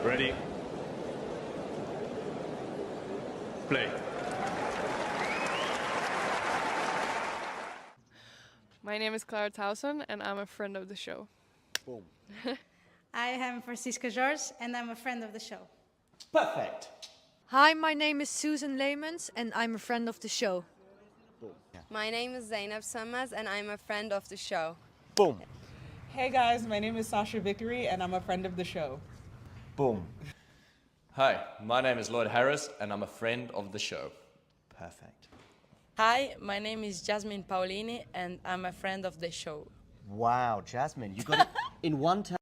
Ready? Play. My name is Clara Towson, and I'm a friend of the show. Boom. I am Francisca George, and I'm a friend of the show. Perfect. Hi, my name is Susan Leemans, and I'm a friend of the show. Boom. Yeah. My name is Zainab Sammaz, and I'm a friend of the show. Boom. Hey guys, my name is Sasha Vickery, and I'm a friend of the show. Boom. Hi, my name is Lloyd Harris, and I'm a friend of the show. Perfect. Hi, my name is Jasmine Paolini, and I'm a friend of the show. Wow, Jasmine, you got it in one time.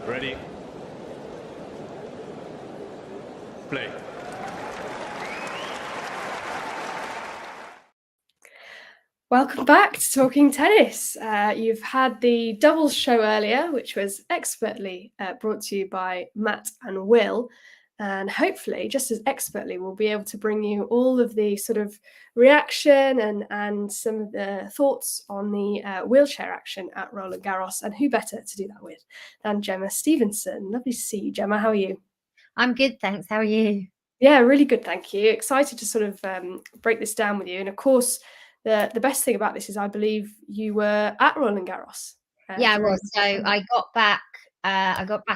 Ready? Play. Welcome back to Talking Tennis. You've had the doubles show earlier, which was expertly brought to you by Matt and Will. And hopefully, just as expertly, we'll be able to bring you all of the sort of reaction and some of the thoughts on the wheelchair action at Roland Garros. And who better to do that with than Gemma Stevenson? Lovely to see you, Gemma. How are you? I'm good, thanks. How are you? Yeah, really good, thank you. Excited to sort of break this down with you. And of course, the best thing about this is I believe you were at Roland Garros. Yeah, I was. So I got back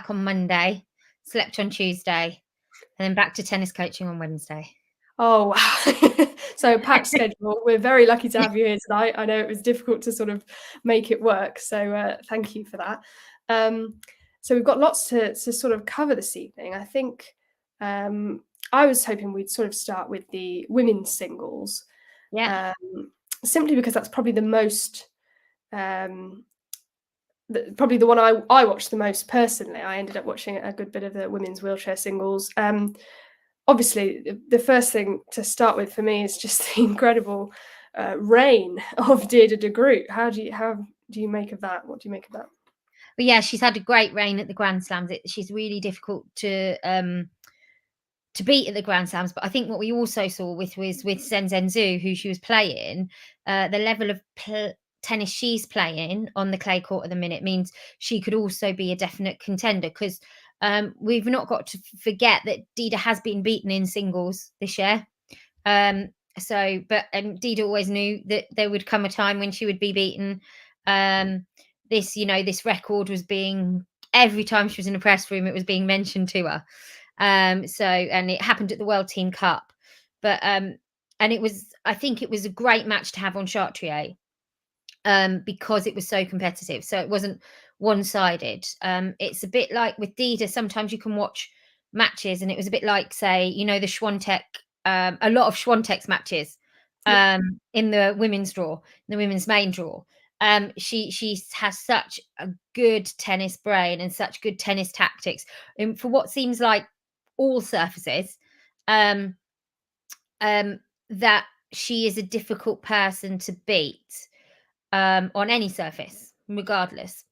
on Monday, slept on Tuesday, and then back to tennis coaching on Wednesday. Oh, wow. So packed schedule. We're very lucky to have you here tonight. I know it was difficult to sort of make it work. So thank you for that. So we've got lots to sort of cover this evening. I think I was hoping we'd sort of start with the women's singles. Yeah. Simply because that's probably the most, probably the one I watched the most personally. I ended up watching a good bit of the women's wheelchair singles. Obviously, the first thing to start with for me is just the incredible reign of Deirdre de Groot. How do you make of that? What do you make of that? But yeah, she's had a great reign at the Grand Slams. She's really difficult to beat at the Grand Slams. But I think what we also saw with Zhen Zhenzhou, who she was playing, the level of tennis she's playing on the clay court at the minute means she could also be a definite contender, because we've not got to forget that Dida has been beaten in singles this year. Dida always knew that there would come a time when she would be beaten. This record was being, every time she was in a press room, it was being mentioned to her. And it happened at the World Team Cup, but I think it was a great match to have on Chartrier, because it was so competitive. So it wasn't one-sided. It's a bit like with Dida, sometimes you can watch matches and it was a bit like, say, the Schwantek, a lot of Schwantek's matches in the women's draw, the women's main draw. She has such a good tennis brain and such good tennis tactics, and for what seems like all surfaces, that she is a difficult person to beat on any surface, regardless.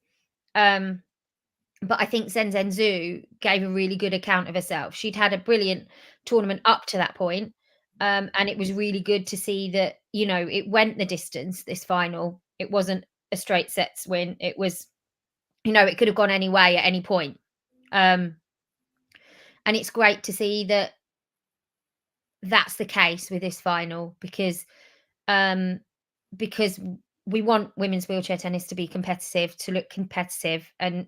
But I think Zhen Zhenzhou gave a really good account of herself. She'd had a brilliant tournament up to that point, and it was really good to see that, it went the distance, this final. It wasn't a straight sets win. It was, it could have gone any way at any point. And it's great to see that that's the case with this final, because we want women's wheelchair tennis to be competitive, to look competitive, and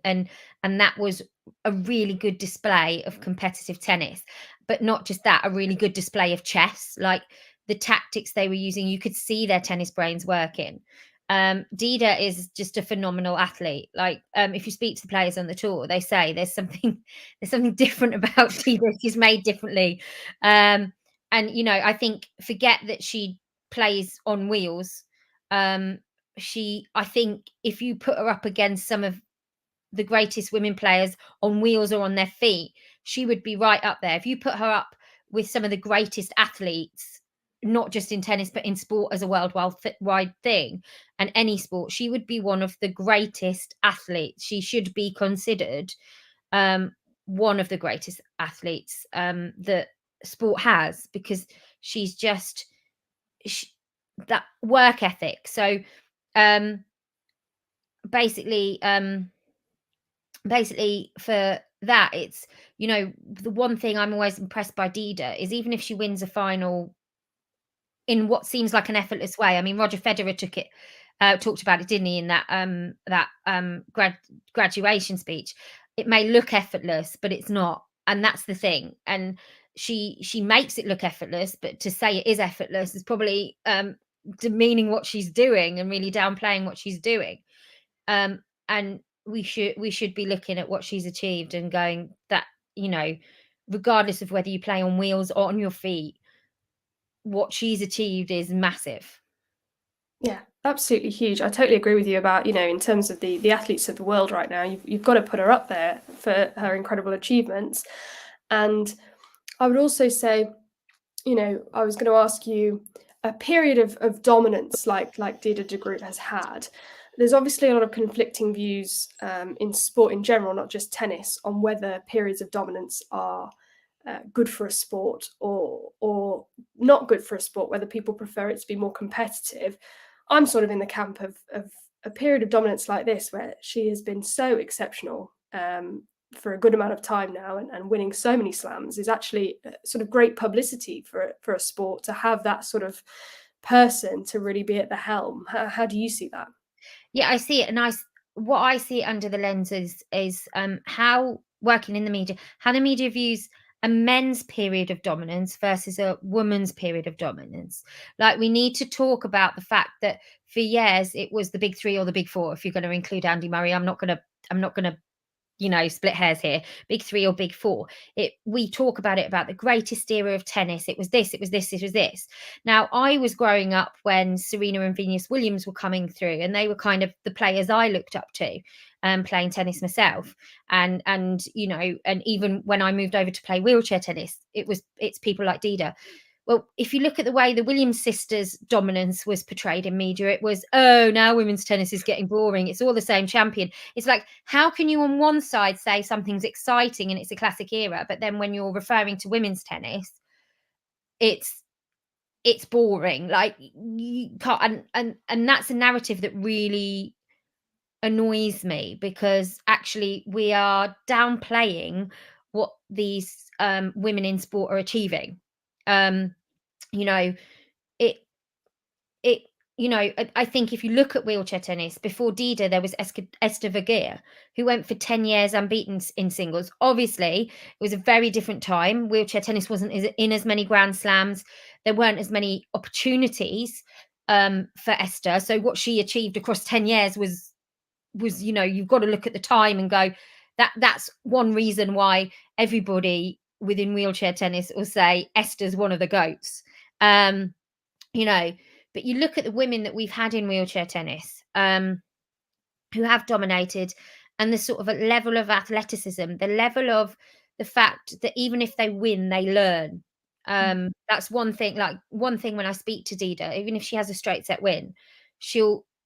that was a really good display of competitive tennis. But not just that, a really good display of chess. Like the tactics they were using, you could see their tennis brains working. Dida is just a phenomenal athlete. Like if you speak to the players on the tour, they say there's something different about Dida. She's made differently. And I think, forget that she plays on wheels. I think if you put her up against some of the greatest women players on wheels or on their feet, she would be right up there. If you put her up with some of the greatest athletes, not just in tennis, but in sport as a worldwide thing, and any sport, she would be one of the greatest athletes. She should be considered one of the greatest athletes that sport has, because she's just that work ethic. So basically for that, it's, you know, the one thing I'm always impressed by Dida is, even if she wins a final in what seems like an effortless way. I mean, Roger Federer talked about it, didn't he, in that graduation speech. It may look effortless, but it's not, and that's the thing. And she makes it look effortless, but to say it is effortless is probably demeaning what she's doing and really downplaying what she's doing. And we should be looking at what she's achieved and going, that, you know, regardless of whether you play on wheels or on your feet, what she's achieved is massive. Yeah, absolutely huge. I totally agree with you about, you know, in terms of the athletes of the world right now, you've got to put her up there for her incredible achievements. And I would also say, you know, I was going to ask you, a period of dominance like Dida de Groot has had. There's obviously a lot of conflicting views in sport in general, not just tennis, on whether periods of dominance are good for a sport or not good for a sport, whether people prefer it to be more competitive. I'm sort of in the camp of a period of dominance like this, where she has been so exceptional for a good amount of time now, and winning so many slams is actually sort of great publicity for a sport, to have that sort of person to really be at the helm. How do you see that? Yeah, I see it, and what I see under the lens is how, working in the media, how the media views a men's period of dominance versus a woman's period of dominance. Like, we need to talk about the fact that for years it was the big three or the big four. If you're going to include Andy Murray, I'm not going to, you know, split hairs here, big three or big four. We talk about it, about the greatest era of tennis. It was this, it was this, it was this. Now, I was growing up when Serena and Venus Williams were coming through, and they were kind of the players I looked up to, playing tennis myself. And you know, and even when I moved over to play wheelchair tennis, it's people like Dida. Well, if you look at the way the Williams sisters' dominance was portrayed in media, it was, oh, now women's tennis is getting boring. It's all the same champion. It's like, how can you on one side say something's exciting and it's a classic era, but then when you're referring to women's tennis, it's boring? Like, you can't, and that's a narrative that really annoys me, because actually we are downplaying what these women in sport are achieving. You know, it you know, I think if you look at wheelchair tennis, before Dida, there was Esther Vergeer, who went for 10 years unbeaten in singles. Obviously, it was a very different time. Wheelchair tennis wasn't in as many Grand Slams. There weren't as many opportunities for Esther. So what she achieved across 10 years was, you know, you've got to look at the time and go, that's one reason why everybody within wheelchair tennis will say Esther's one of the GOATs. You know, but you look at the women that we've had in wheelchair tennis who have dominated, and the sort of a level of athleticism, the level of the fact that even if they win, they learn. That's one thing. Like, one thing when I speak to Dida, even if she has a straight set win,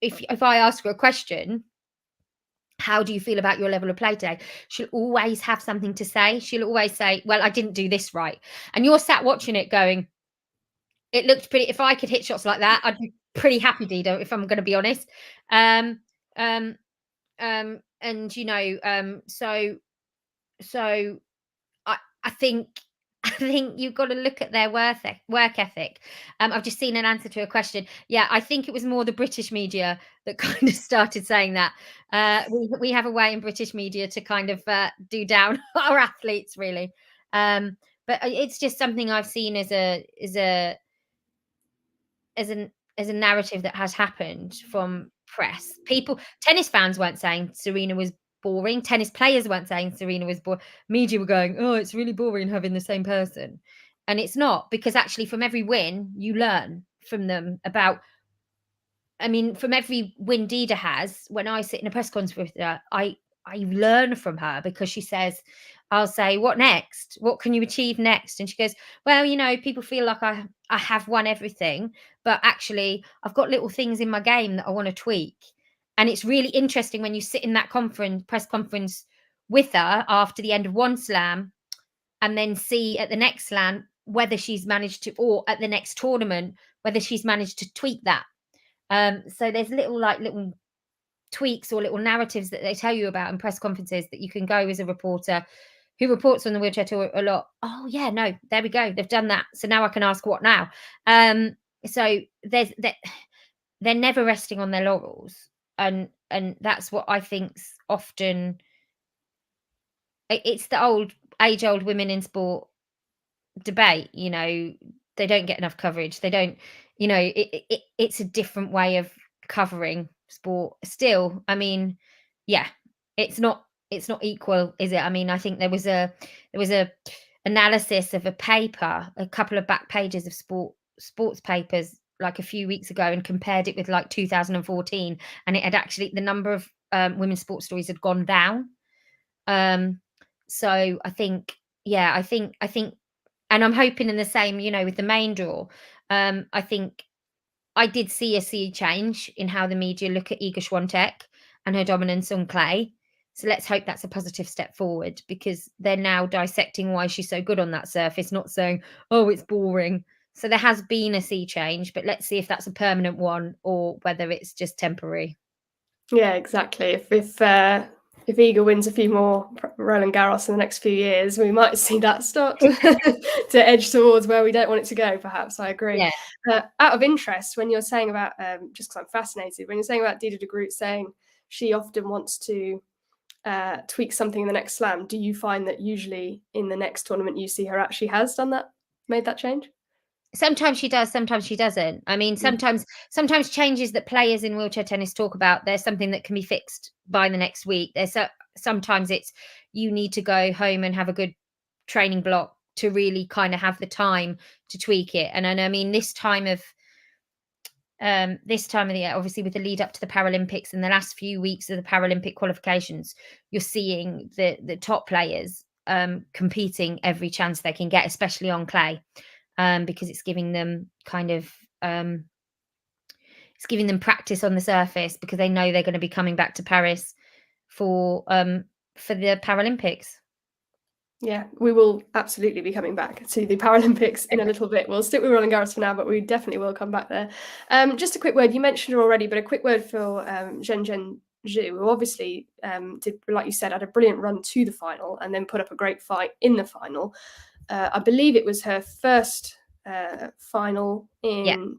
if I ask her a question, how do you feel about your level of play today? She'll always have something to say. She'll always say, well, I didn't do this right. And you're sat watching it going, it looked pretty. If I could hit shots like that, I'd be pretty happy, Dida, if I'm going to be honest. And you know, so I think you've got to look at their work ethic. I've just seen an answer to a question. Yeah, I think it was more the British media that kind of started saying that. We have a way in British media to kind of do down our athletes, really. But it's just something I've seen as a narrative that has happened from press. Tennis fans weren't saying Serena was boring. Tennis players weren't saying Serena was boring. Media were going, oh, it's really boring having the same person. And it's not, because actually from every win, you learn from them about I mean, from every win Dida has, when I sit in a press conference with her, I learn from her, because she says, I'll say, what next? What can you achieve next? And she goes, well, you know, people feel like I have won everything, but actually I've got little things in my game that I want to tweak. And it's really interesting when you sit in that press conference with her after the end of one slam, and then see at the next slam whether she's managed to, or at the next tournament, whether she's managed to tweak that. So there's little tweaks or little narratives that they tell you about in press conferences that you can go as a reporter who reports on the wheelchair tour a lot. Oh yeah, no, there we go. They've done that. So now I can ask what now. So they're never resting on their laurels, and that's what I think's often. It's the age-old women in sport debate. You know, they don't get enough coverage. They don't. You know, it's a different way of covering sport. Still, I mean, yeah, it's not equal, is it? I mean, I think there was a analysis of a paper, a couple of back pages of sports papers like a few weeks ago, and compared it with like 2014, and it had actually, the number of women's sports stories had gone down. So I think, yeah, I think, and I'm hoping in the same, you know, with the main draw. I think I did see a sea change in how the media look at Iga Swiatek and her dominance on clay. So let's hope that's a positive step forward, because they're now dissecting why she's so good on that surface, not saying, oh, it's boring. So there has been a sea change, but let's see if that's a permanent one or whether it's just temporary. Yeah, exactly. If Iga wins a few more Roland Garros in the next few years, we might see that start to edge towards where we don't want it to go, perhaps. I agree. Yeah. Out of interest, when you're saying about, just because I'm fascinated, when you're saying about Dida de Groot saying she often wants to tweak something in the next slam, do you find that usually in the next tournament you see her actually has done that, made that change? Sometimes she does, sometimes she doesn't. I mean, sometimes changes that players in wheelchair tennis talk about, there's something that can be fixed by the next week. Sometimes it's, you need to go home and have a good training block to really kind of have the time to tweak it. And I mean, this time of the year, obviously with the lead up to the Paralympics and the last few weeks of the Paralympic qualifications, you're seeing the top players competing every chance they can get, especially on clay. Because it's giving them kind of it's giving them practice on the surface, because they know they're going to be coming back to Paris for the Paralympics. Yeah, we will absolutely be coming back to the Paralympics in a little bit. We'll stick with Roland Garros for now, but we definitely will come back there. Just a quick word, you mentioned her already, but a quick word for Zhen Zhu, who obviously did, like you said, had a brilliant run to the final and then put up a great fight in the final. I believe it was her first final in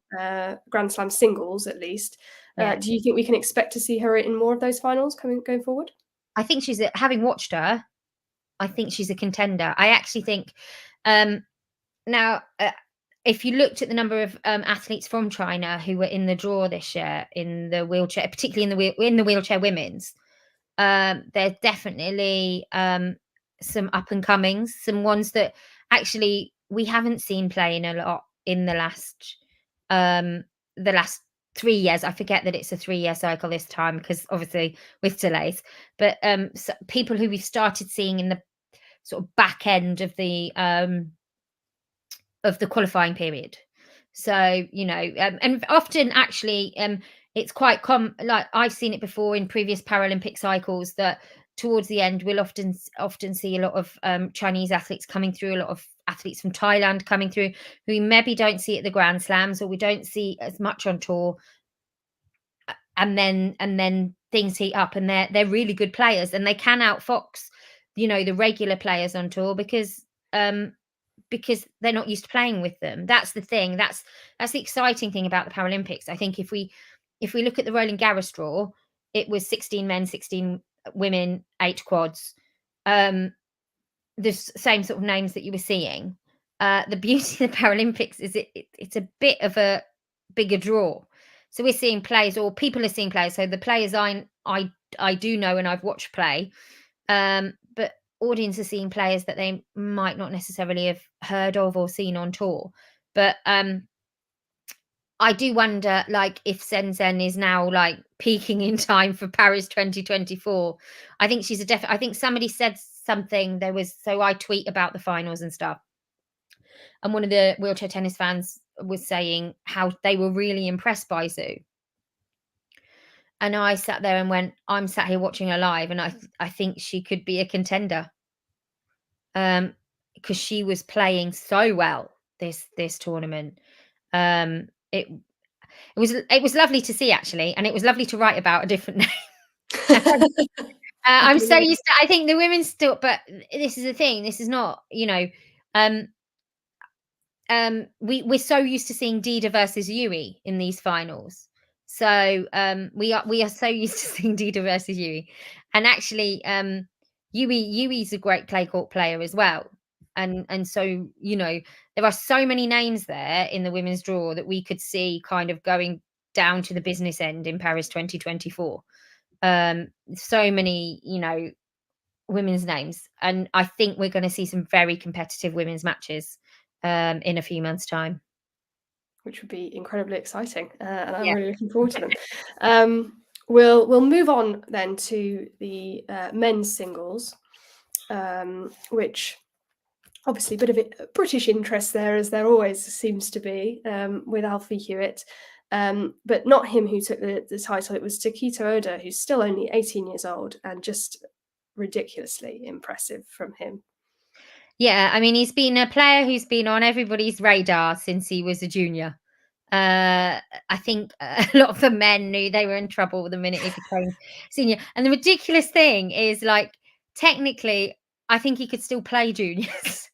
Grand Slam singles, at least. Do you think we can expect to see her in more of those finals going forward? I think having watched her, I think she's a contender. I actually think now, if you looked at the number of athletes from China who were in the draw this year in the wheelchair, particularly in the wheelchair women's, there's definitely some up and comings, some ones that actually we haven't seen playing a lot in the last 3 years. I forget that it's a 3-year cycle this time, because obviously with delays, but so people who we've started seeing in the sort of back end of the qualifying period. So, you know, and often actually it's quite like I've seen it before in previous Paralympic cycles, that towards the end we'll often see a lot of Chinese athletes coming through, a lot of athletes from Thailand coming through, who we maybe don't see at the Grand Slams, or we don't see as much on tour. And then things heat up, and they're really good players, and they can outfox, you know, the regular players on tour, because they're not used to playing with them. That's the thing. That's the exciting thing about the Paralympics. I think if we look at the Roland Garros draw, it was 16 men, 16 women, 8 quads. The same sort of names that you were seeing. The beauty of the Paralympics is it's a bit of a bigger draw. So we're seeing players, or people are seeing players. So the players I do know and I've watched play, but audience are seeing players that they might not necessarily have heard of or seen on tour. But I do wonder, like, if Shenzhen is now like peaking in time for Paris 2024. I think she's a I think somebody said something. So I tweet about the finals and stuff, and one of the wheelchair tennis fans was saying how they were really impressed by Zhu. And I sat there and went, I'm sat here watching her live, and I think she could be a contender. Because she was playing so well this tournament. It was lovely to see, actually, and it was lovely to write about a different name. I'm so used to. I think the women's still, but this is the thing. This is not, we're so used to seeing Dida versus Yui in these finals. So we are so used to seeing Dida versus Yui, and actually Yui's a great clay court player as well. And so there are so many names there in the women's draw that we could see kind of going down to the business end in Paris 2024. So many women's names, and I think we're going to see some very competitive women's matches in a few months' time, which would be incredibly exciting, and I'm really looking forward to them. We'll move on then to the men's singles, which obviously a bit of a British interest there, as there always seems to be with Alfie Hewitt, but not him who took the title. It was Takito Oda, who's still only 18 years old, and just ridiculously impressive from him. Yeah, I mean, he's been a player who's been on everybody's radar since he was a junior. I think a lot of the men knew they were in trouble the minute he became senior. And the ridiculous thing is, like, technically, I think he could still play juniors.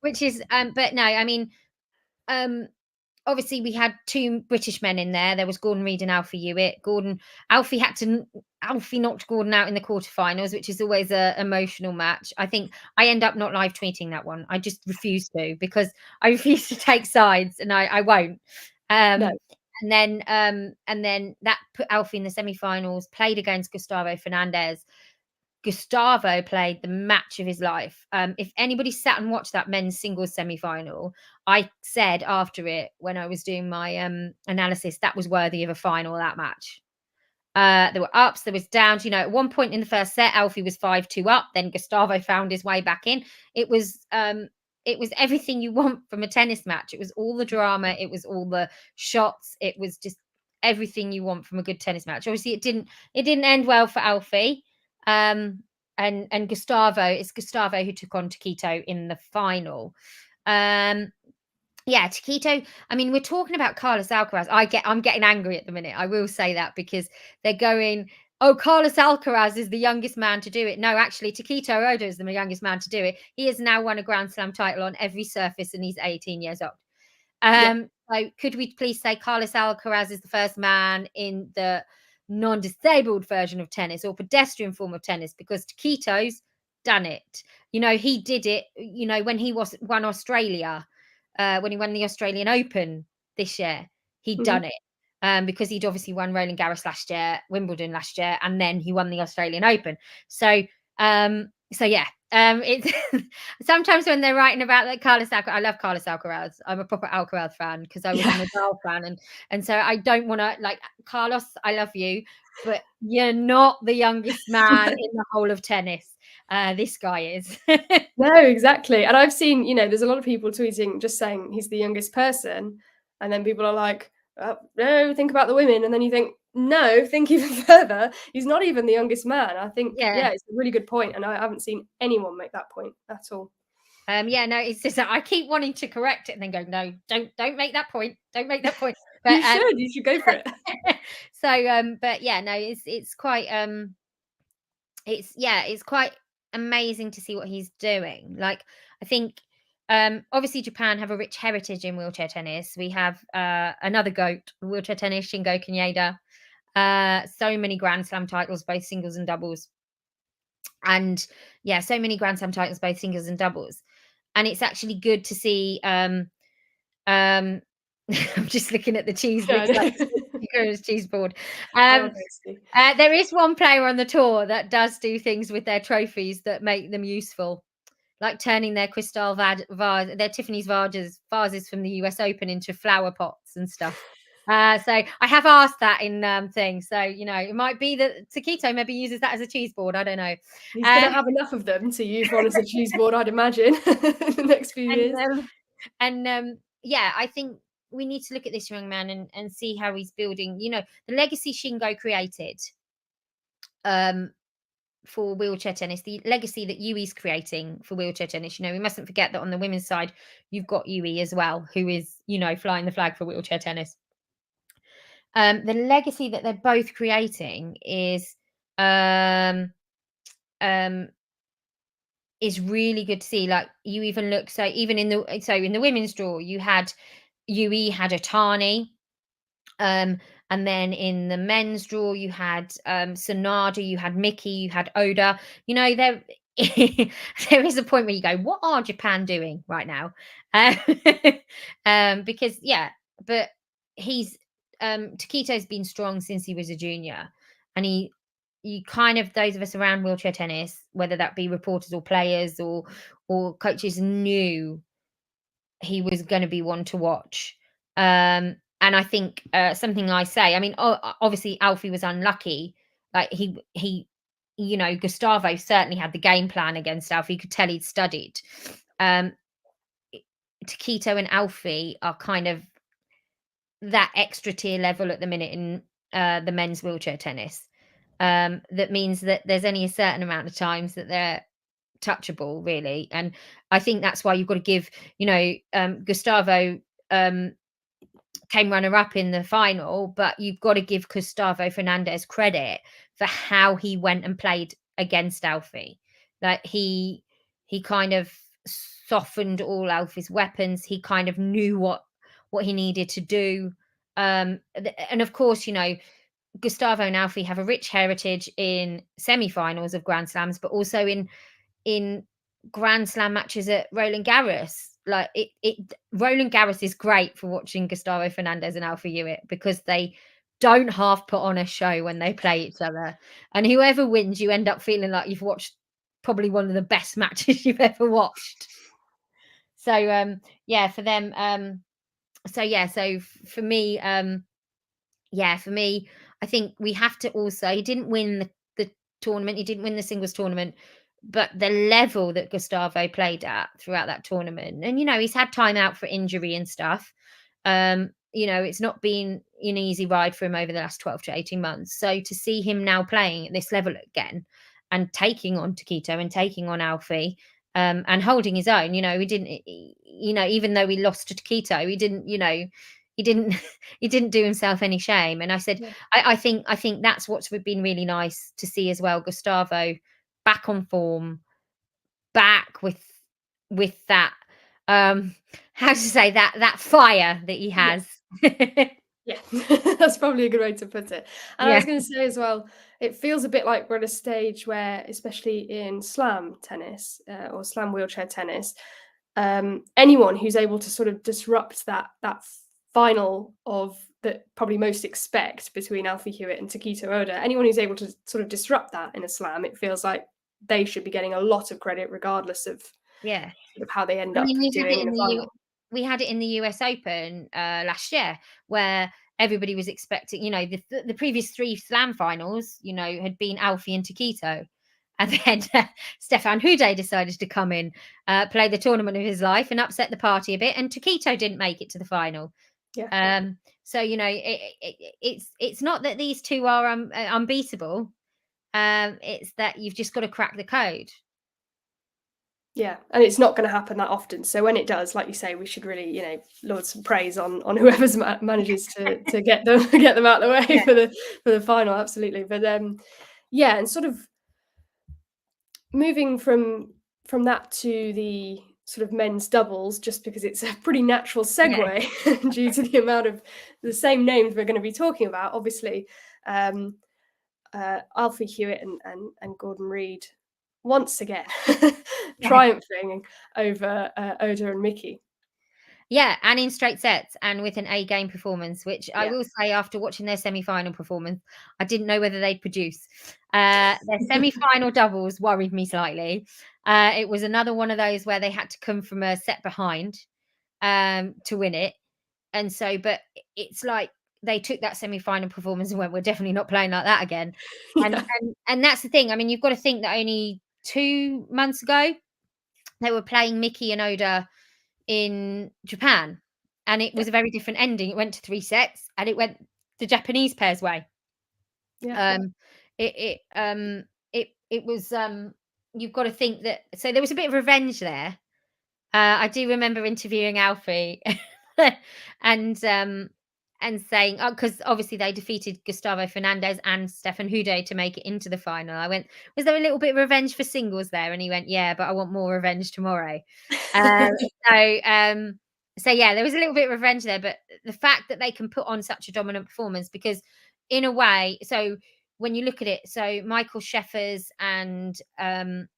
Which is, but no, I mean, obviously we had two British men in there. There was Gordon Reid and Alfie Hewitt. Alfie knocked Gordon out in the quarterfinals, which is always a emotional match. I think I end up not live tweeting that one. I just refuse to, because I refuse to take sides, and I won't. No. And then that put Alfie in the semi-finals, played against Gustavo Fernandez. Gustavo played the match of his life. If anybody sat and watched that men's singles semi-final, I said after it, when I was doing my analysis, that was worthy of a final, that match. There were ups, there was downs. At one point in the first set, Alfie was 5-2 up. Then Gustavo found his way back in. It was everything you want from a tennis match. It was all the drama. It was all the shots. It was just everything you want from a good tennis match. Obviously, it didn't end well for Alfie. And it's Gustavo who took on Takito in the final. Takito, I mean, we're talking about Carlos Alcaraz. I'm getting angry at the minute. I will say that, because they're going, oh, Carlos Alcaraz is the youngest man to do it. No, actually, Takito Oda is the youngest man to do it. He has now won a Grand Slam title on every surface, and he's 18 years old. So could we please say Carlos Alcaraz is the first man in the non-disabled version of tennis, or pedestrian form of tennis, because Takito's done it. He did it, when he won Australia, when he won the Australian Open this year, he'd done it, because he'd obviously won Roland Garros last year, Wimbledon last year, and then he won the Australian Open. So it's sometimes when they're writing about like Carlos Alcaraz, I love Carlos Alcaraz. I'm a proper Alcaraz fan, because I was a Nadal fan, and so I don't want to, like, Carlos, I love you, but you're not the youngest man in the whole of tennis. This guy is. No, exactly. And I've seen, there's a lot of people tweeting just saying he's the youngest person, and then people are like, oh, no, think about the women, and then you think, no, think even further. He's not even the youngest man. I think, it's a really good point, and I haven't seen anyone make that point at all. No, it's just that I keep wanting to correct it and then go, no, don't make that point. Don't make that point. But you should go for it. So, but yeah, no, it's quite, it's quite amazing to see what he's doing. Like, I think, obviously Japan have a rich heritage in wheelchair tennis. We have another GOAT, wheelchair tennis, Shingo Kunieda. So many Grand Slam titles, both singles and doubles. And so many Grand Slam titles, both singles and doubles. And it's actually good to see. I'm just looking at the cheese. Cheese board. There is one player on the tour that does do things with their trophies that make them useful. like turning their crystal vase, their Tiffany's vases from the US Open into flower pots and stuff. So I have asked that in things. So it might be that Taquito maybe uses that as a cheese board. I don't know. He's going to have enough of them to use one as a cheese board, I'd imagine, in the next few years. Yeah, I think we need to look at this young man and see how he's building. The legacy Shingo created for wheelchair tennis, the legacy that Yui's creating for wheelchair tennis. We mustn't forget that on the women's side, you've got Yui as well, who is, flying the flag for wheelchair tennis. The legacy that they're both creating is really good to see. Like, you even look, so even in the women's draw, you had Yui had Otani, and then in the men's draw, you had Sonada, you had Mickey, you had Oda. There there is a point where you go, what are Japan doing right now? Because but he's Taquito's been strong since he was a junior, and you kind of, those of us around wheelchair tennis, whether that be reporters or players or coaches, knew he was going to be one to watch. And I think something I say, I mean, obviously Alfie was unlucky. Like Gustavo certainly had the game plan against Alfie. You could tell he'd studied. Taquito and Alfie are kind of that extra tier level at the minute in the men's wheelchair tennis. That means that there's only a certain amount of times that they're touchable, really. And I think that's why you've got to give, Gustavo came runner-up in the final, but you've got to give Gustavo Fernandez credit for how he went and played against Alfie. That he kind of softened all Alfie's weapons. He kind of knew what he needed to do. And of course, Gustavo and Alfie have a rich heritage in semi-finals of Grand Slams, but also in Grand Slam matches at Roland Garros. Like Roland Garros is great for watching Gustavo Fernandez and Alfie Hewitt, because they don't half put on a show when they play each other. And whoever wins, you end up feeling like you've watched probably one of the best matches you've ever watched. So for them, so for me, I think we have to also, he didn't win the tournament, he didn't win the singles tournament, but the level that Gustavo played at throughout that tournament, and he's had time out for injury and stuff. It's not been an easy ride for him over the last 12 to 18 months. So to see him now playing at this level again and taking on Taquito and taking on Alfie, and holding his own, he didn't, even though he lost to Taquito, he didn't do himself any shame. And I said, I think that's what's been really nice to see as well. Gustavo back on form, back with that, how to say that fire that he has. Yeah, that's probably a good way to put it. And I was going to say as well, it feels a bit like we're at a stage where, especially in slam tennis or slam wheelchair tennis, anyone who's able to sort of disrupt that final of that probably most expect between Alfie Hewitt and Taquito Oda, anyone who's able to sort of disrupt that in a slam, it feels like they should be getting a lot of credit, regardless of sort of how they end up doing in the final. We had it in the US Open last year, where everybody was expecting, the previous 3 slam finals, had been Alfie and Taquito. And then Stefan Houdet decided to come in, play the tournament of his life and upset the party a bit. And Taquito didn't make it to the final. Yeah. So, it's not that these two are unbeatable. It's that you've just got to crack the code. Yeah, and it's not going to happen that often. So when it does, like you say, we should really, laud some praise on whoever's manages to get them out of the way for the final. Absolutely. But and sort of moving from that to the sort of men's doubles, just because it's a pretty natural segue due to the amount of the same names we're going to be talking about. Obviously, Alfie Hewitt and Gordon Reid once again triumphing over Oda and Mickey. Yeah, and in straight sets and with an A-game performance, which I will say, after watching their semi-final performance, I didn't know whether they'd produce. Their semi-final doubles worried me slightly. It was another one of those where they had to come from a set behind to win it. And so, but it's like they took that semi-final performance and went, "We're definitely not playing like that again." And Yeah. and that's the thing. I mean, you've got to think that only 2 months ago they were playing Mickey and Oda in Japan, and it was a very different ending. It went to 3 sets, and it went the Japanese pair's way. Yeah. It it it was you've got to think that, so there was a bit of revenge there. I do remember interviewing Alfie and saying, oh, because obviously they defeated Gustavo Fernandez and Stefan Hude to make it into the final. I went, was there a little bit of revenge for singles there? And he went, yeah, but I want more revenge tomorrow. Um, so so yeah, there was a little bit of revenge there, but the fact that they can put on such a dominant performance, because in a way, so when you look at it, so Michael Sheffers and Tom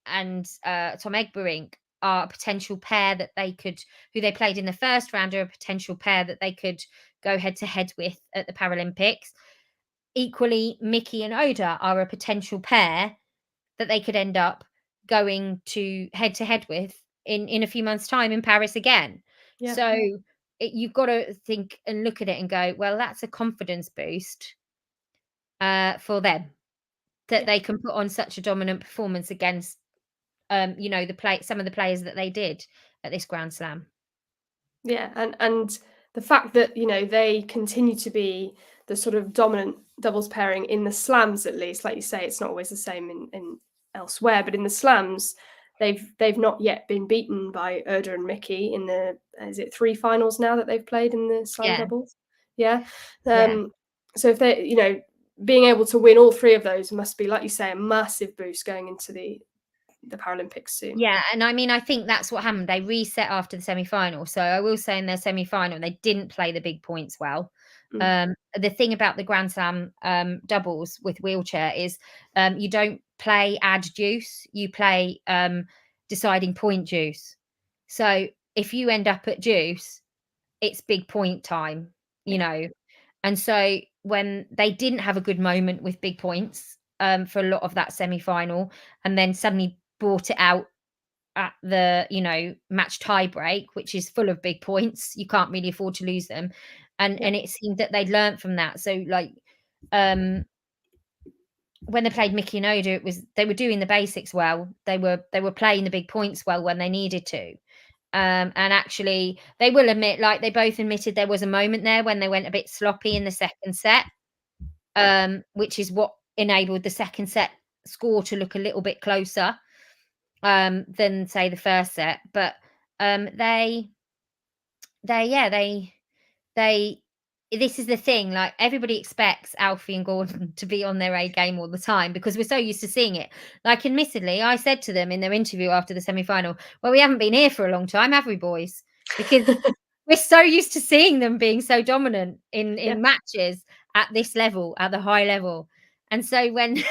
Egberink are a potential pair that they could, who they played in the first round, are a potential pair that they could go head to head with at the Paralympics. Equally, Mickey and Oda are a potential pair that they could end up going to head with in a few months' time in Paris again. Yeah. So you've got to think and look at it and go, well, that's a confidence boost for them, that they can put on such a dominant performance against some of the players that they did at this Grand Slam. Yeah, and the fact that, they continue to be the sort of dominant doubles pairing in the slams, at least, like you say, it's not always the same in elsewhere, but in the slams, they've not yet been beaten by Erda and Mickey in the, is it 3 finals now that they've played in the slam doubles? Yeah. So if they, being able to win all 3 of those must be, like you say, a massive boost going into the Paralympics soon. Yeah, and I mean, I think that's what happened. They reset after the semi-final. So I will say in their semi-final, they didn't play the big points well. The thing about the Grand Slam doubles with wheelchair is you don't play ad deuce, you play deciding point deuce. So if you end up at deuce, it's big point time, And so when they didn't have a good moment with big points for a lot of that semi-final, and then suddenly brought it out at the match tie break, which is full of big points, you can't really afford to lose them, and it seemed that they'd learned from that. So like when they played Mickey and Oda, they were doing the basics well, they were playing the big points well when they needed to, and actually they will admit, like they both admitted there was a moment there when they went a bit sloppy in the second set, which is what enabled the second set score to look a little bit closer than say the first set. But they this is the thing, like everybody expects Alfie and Gordon to be on their A game all the time because we're so used to seeing it. Like, admittedly, I said to them in their interview after the semi-final, well, we haven't been here for a long time, have we, boys? Because we're so used to seeing them being so dominant in matches at this level, at the high level. And so when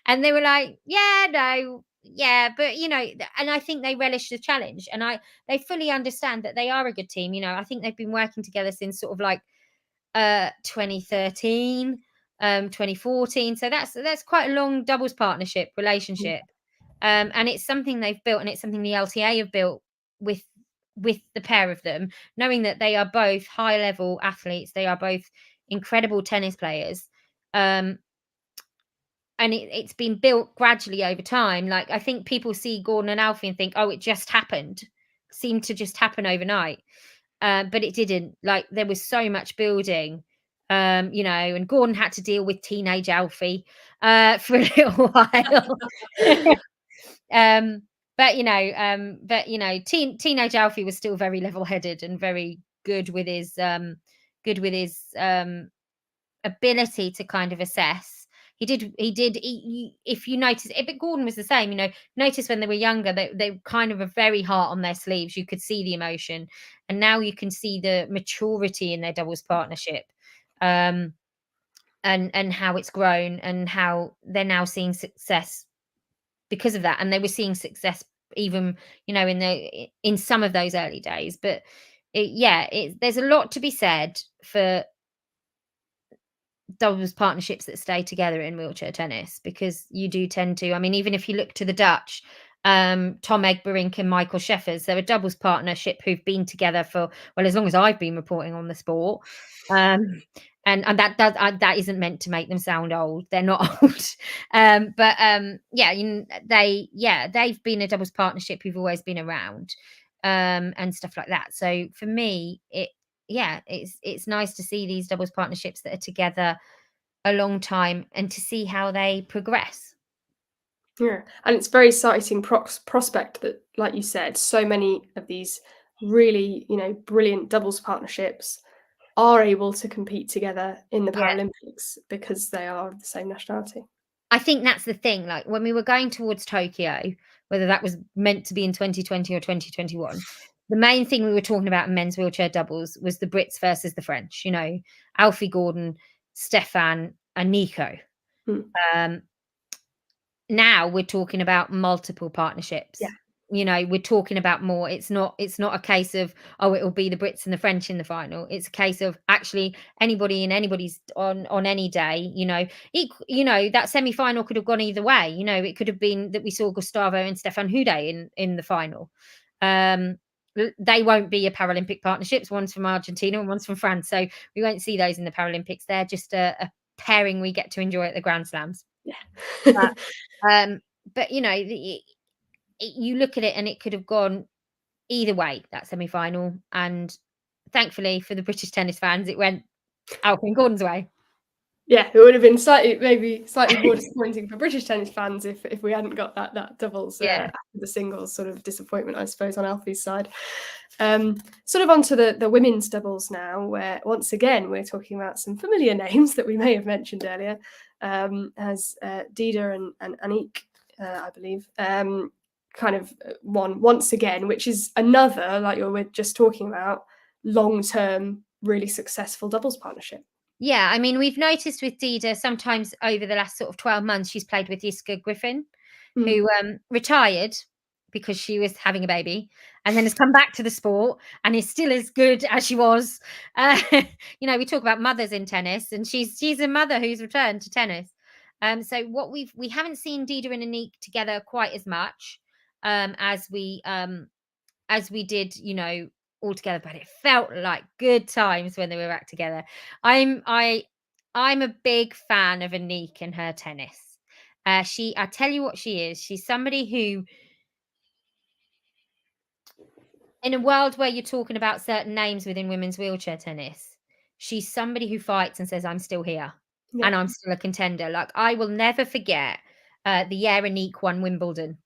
and they were like, yeah, no, yeah, but and I think they relish the challenge, and they fully understand that they are a good team. I think they've been working together since sort of like 2013, 2014. So that's quite a long doubles partnership relationship. And it's something they've built, and it's something the LTA have built with the pair of them, knowing that they are both high level athletes, they are both incredible tennis players. And it's been built gradually over time. Like, I think people see Gordon and Alfie and think, oh, it just happened, seemed to just happen overnight. But it didn't. Like, there was so much building, and Gordon had to deal with teenage Alfie for a little while. Teenage Alfie was still very level-headed and very good with his ability to kind of assess. If you notice, but Gordon was the same. Notice when they were younger, they kind of were very hard on their sleeves. You could see the emotion, and now you can see the maturity in their doubles partnership, and how it's grown, and how they're now seeing success because of that. And they were seeing success even, in some of those early days. But there's a lot to be said for doubles partnerships that stay together in wheelchair tennis, because you do tend to. I mean, even if you look to the Dutch, Tom Egberink and Michael Scheffers, they're a doubles partnership who've been together for, well, as long as I've been reporting on the sport. And that isn't meant to make them sound old. They're not old. They've been a doubles partnership who've always been around, and stuff like that. So for me, it's nice to see these doubles partnerships that are together a long time and to see how they progress. Yeah, and it's very exciting prospect that, like you said, so many of these really, brilliant doubles partnerships are able to compete together in the Paralympics because they are of the same nationality. I think that's the thing. Like when we were going towards Tokyo, whether that was meant to be in 2020 or 2021, the main thing we were talking about in men's wheelchair doubles was the Brits versus the French. Alfie Gordon, Stefan, and Nico. Now we're talking about multiple partnerships. Yeah. We're talking about more. It's not a case of, it'll be the Brits and the French in the final. It's a case of actually anybody and anybody's on any day. That semi-final could have gone either way. It could have been that we saw Gustavo and Stefan Houdet in the final. They won't be a Paralympic partnerships. One's from Argentina and one's from France, so we won't see those in the Paralympics. They're just a pairing we get to enjoy at the Grand Slams. Yeah. But you look at it and it could have gone either way, that semi-final, and thankfully for the British tennis fans it went Alfie Gordon's way. Yeah, it would have been slightly more disappointing for British tennis fans if we hadn't got that doubles after the singles sort of disappointment, I suppose, on Alfie's side. Sort of onto the women's doubles now, where once again we're talking about some familiar names that we may have mentioned earlier, as Dida and Aniek, I believe, kind of won once again, which is another, like you were just talking about, long-term, really successful doubles partnership. Yeah, I mean, we've noticed with Dida sometimes over the last sort of 12 months, she's played with Jiska Griffin, who retired because she was having a baby and then has come back to the sport and is still as good as she was. We talk about mothers in tennis, and she's a mother who's returned to tennis. So what we haven't seen Dida and Aniek together quite as much as we did, all together, but it felt like good times when they were back together. I'm a big fan of Aniek and her tennis. I tell you what she is. She's somebody who, in a world where you're talking about certain names within women's wheelchair tennis, she's somebody who fights and says, I'm still here and I'm still a contender. Like, I will never forget the year Aniek won Wimbledon,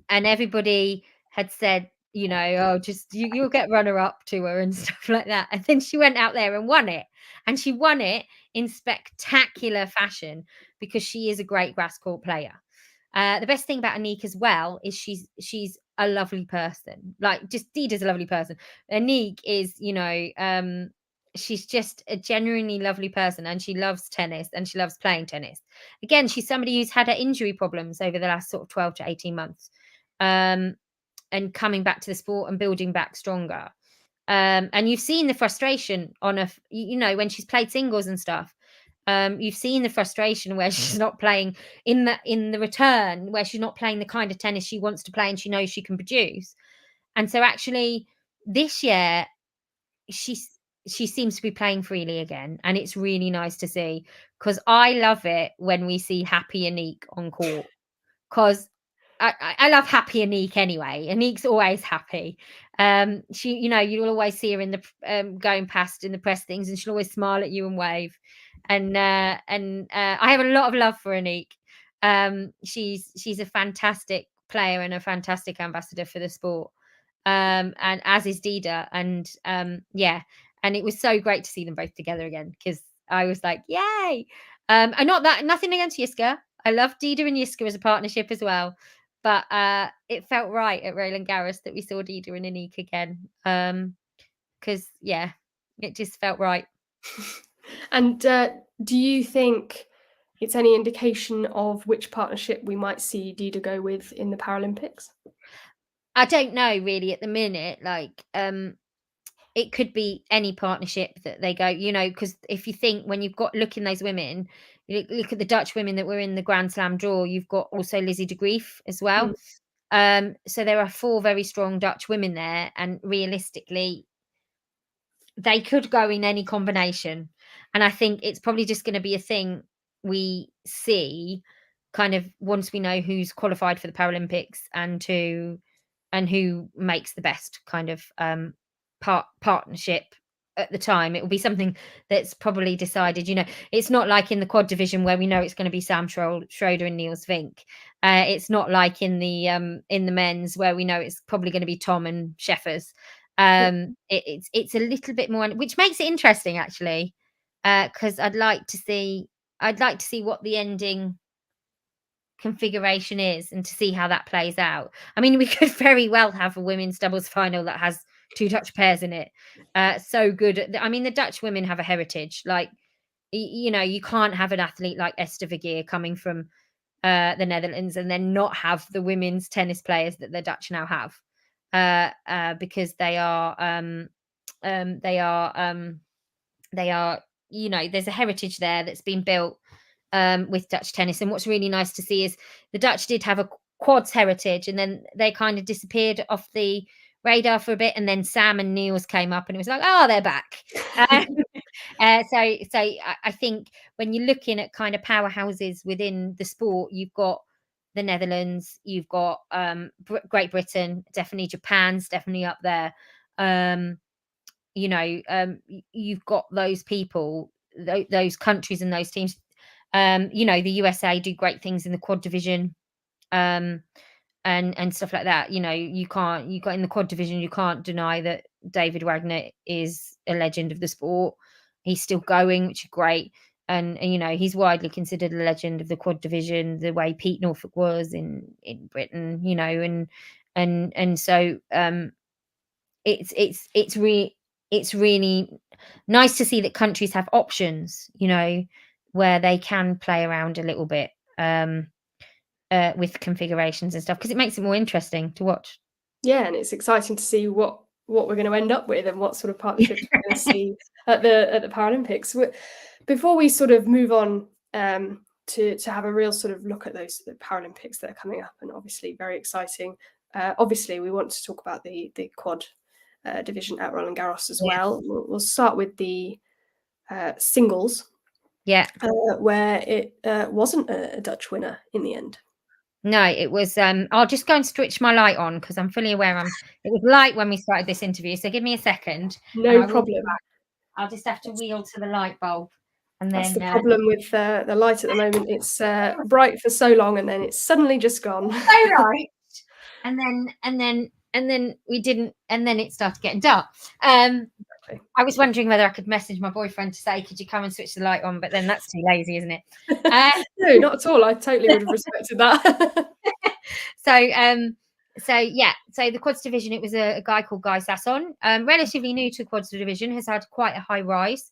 and everybody had said, you'll get runner-up to her and stuff like that. And then she went out there and won it. And she won it in spectacular fashion because she is a great grass court player. The best thing about Aniek as well is she's a lovely person. Like, just Dida's a lovely person. Aniek is, she's just a genuinely lovely person, and she loves tennis and she loves playing tennis. Again, she's somebody who's had her injury problems over the last sort of 12 to 18 months. And coming back to the sport and building back stronger. And you've seen the frustration on when she's played singles and stuff. You've seen the frustration where she's not playing in the return, where she's not playing the kind of tennis she wants to play and she knows she can produce. And so actually this year she seems to be playing freely again, and it's really nice to see, because I love it when we see happy Aniek on court, because I love happy Aniek anyway. Aniek's always happy. She, you'll always see her in the going past in the press things, and she'll always smile at you and wave. And I have a lot of love for Aniek. She's a fantastic player and a fantastic ambassador for the sport. And as is Dida. And and it was so great to see them both together again, because I was like, yay! And nothing against Jiska. I love Dida and Jiska as a partnership as well. But it felt right at Roland Garros that we saw Dida and Aniek again, because it just felt right. And do you think it's any indication of which partnership we might see Dida go with in the Paralympics? I don't know really at the minute. Like, it could be any partnership that they go, you know, because if you think when you've got look in those women, you look at the Dutch women that were in the Grand Slam draw, you've got also Lizzie de Grief as well. So there are 4 very strong Dutch women there, and realistically, they could go in any combination. And I think it's probably just going to be a thing we see kind of once we know who's qualified for the Paralympics and who makes the best kind of partnership at the time. It will be something that's probably decided. You know, it's not like in the quad division where we know it's going to be Sam Schroeder and Niels Vink. It's not like in the men's where we know it's probably going to be Tom and Sheffers. It's a little bit more, which makes it interesting actually, because I'd like to see what the ending configuration is and to see how that plays out. I mean, we could very well have a women's doubles final that has 2 Dutch pairs in it. So good. I mean, the Dutch women have a heritage. Like, you know, you can't have an athlete like Esther Vergeer coming from the Netherlands and then not have the women's tennis players that the Dutch now have, because they are, you know, there's a heritage there that's been built with Dutch tennis. And what's really nice to see is the Dutch did have a quads heritage, and then they kind of disappeared off the radar for a bit, and then Sam and Niels came up, and it was like, oh, they're back. So I think when you're looking at kind of powerhouses within the sport, you've got the Netherlands, you've got Great Britain, definitely Japan's definitely up there. You know, you've got those people, those countries and those teams. You know, the USA do great things in the quad division, and stuff like that. You know, you got in the quad division, you can't deny that David Wagner is a legend of the sport. He's still going, which is great. And you know, he's widely considered a legend of the quad division, the way Pete Norfolk was in Britain, you know, and so it's really nice to see that countries have options, you know, where they can play around a little bit with configurations and stuff, because it makes it more interesting to watch. Yeah, and it's exciting to see what we're going to end up with and what sort of partnerships we're going to see at the Paralympics. Before we sort of move on to have a real sort of look at the Paralympics that are coming up, and obviously very exciting. Obviously, we want to talk about the quad division at Roland Garros as well. We'll start with the singles. Yeah. Where it wasn't a Dutch winner in the end. No, it was. I'll just go and switch my light on because I'm fully aware it was light when we started this interview. So give me a second. No problem. I'll just have to wheel to the light bulb. And that's then, the problem with the light at the moment. It's bright for so long, and then it's suddenly just gone. So bright, and then we didn't, and then it started getting dark. Exactly. I was wondering whether I could message my boyfriend to say, "Could you come and switch the light on?" But then that's too lazy, isn't it? No, not at all. I totally would have respected that. So yeah, so the quads division, it was a guy called Guy Sasson, relatively new to the quads division, has had quite a high rise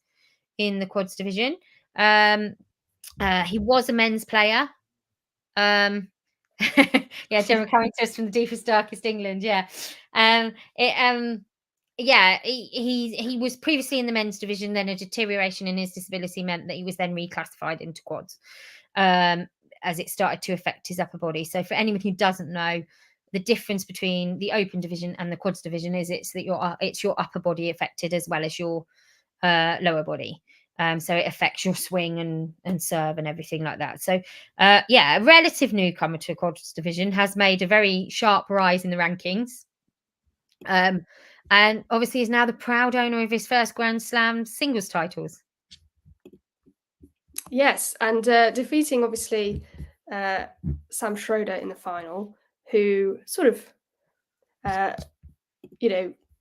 in the quads division. He was a men's player. Yeah, Gemma coming to us from the deepest, darkest England. Yeah. He was previously in the men's division, then a deterioration in his disability meant that he was then reclassified into quads as it started to affect his upper body. So for anyone who doesn't know, the difference between the open division and the quads division is it's your upper body affected as well as your lower body. So it affects your swing and serve and everything like that. So a relative newcomer to quads division, has made a very sharp rise in the rankings. And obviously is now the proud owner of his first Grand Slam singles titles. Yes, and defeating obviously Sam Schroeder in the final, who sort of,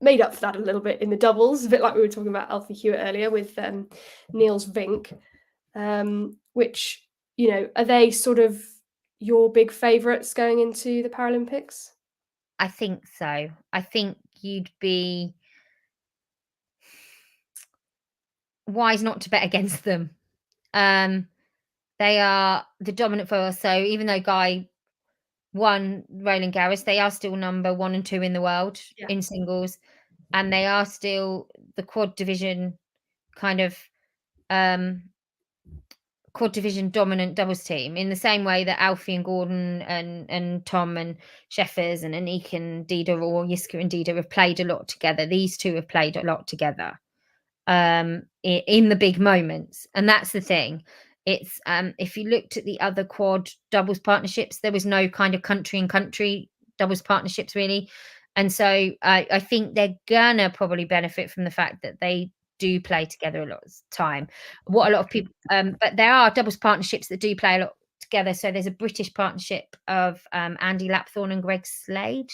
made up for that a little bit in the doubles, a bit like we were talking about Alfie Hewitt earlier with Niels Vink, which, are they sort of your big favourites going into the Paralympics? I think so. I think you'd be wise not to bet against them. They are the dominant force. So even though Guy won Roland Garros, they are still number 1 and 2 in the world in singles. and they are still the quad division kind of quad division dominant doubles team, in the same way that Alfie and Gordon and Tom and Sheffers and Anik and Dida, or Yiska and Dida, have played a lot together. These two have played a lot together in the big moments, and that's the thing. It's if you looked at the other quad doubles partnerships, there was no kind of country and country doubles partnerships really, and so I think they're gonna probably benefit from the fact that they do play together a lot of time. What a lot of people, but there are doubles partnerships that do play a lot together. So there's a British partnership of Andy Lapthorne and Greg Slade.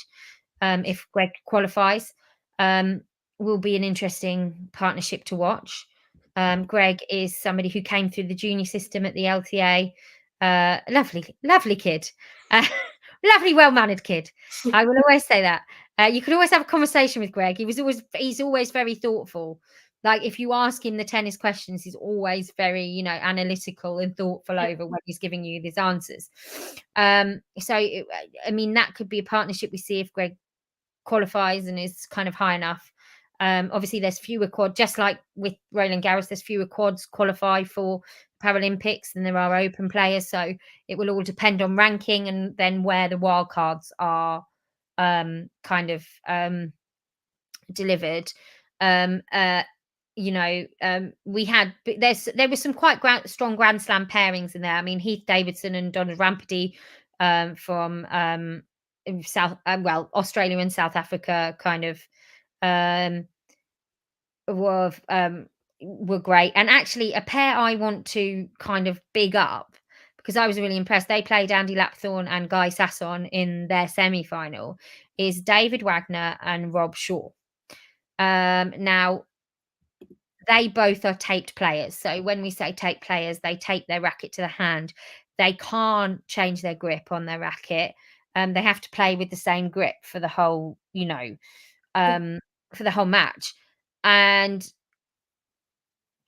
If Greg qualifies, will be an interesting partnership to watch. Greg is somebody who came through the junior system at the LTA. Lovely kid, lovely, well-mannered kid. I will always say that. You could always have a conversation with Greg. He's always very thoughtful. Like, if you ask him the tennis questions, he's always very, analytical and thoughtful over when he's giving you his answers. I mean, that could be a partnership we see if Greg qualifies and is kind of high enough. Obviously, there's fewer quad, just like with Roland Garros, there's fewer quads qualify for Paralympics than there are open players. So it will all depend on ranking and then where the wild cards are delivered. We had there was some quite strong Grand Slam pairings in there. I mean, Heath Davidson and Donald Rampedy from Australia and South Africa kind of were great. And actually, a pair I want to kind of big up, because I was really impressed. They played Andy Lapthorne and Guy Sasson in their semi-final, is David Wagner and Rob Shaw. Now, they both are taped players. So when we say taped players, they tape their racket to the hand. They can't change their grip on their racket. They have to play with the same grip for the whole, for the whole match. And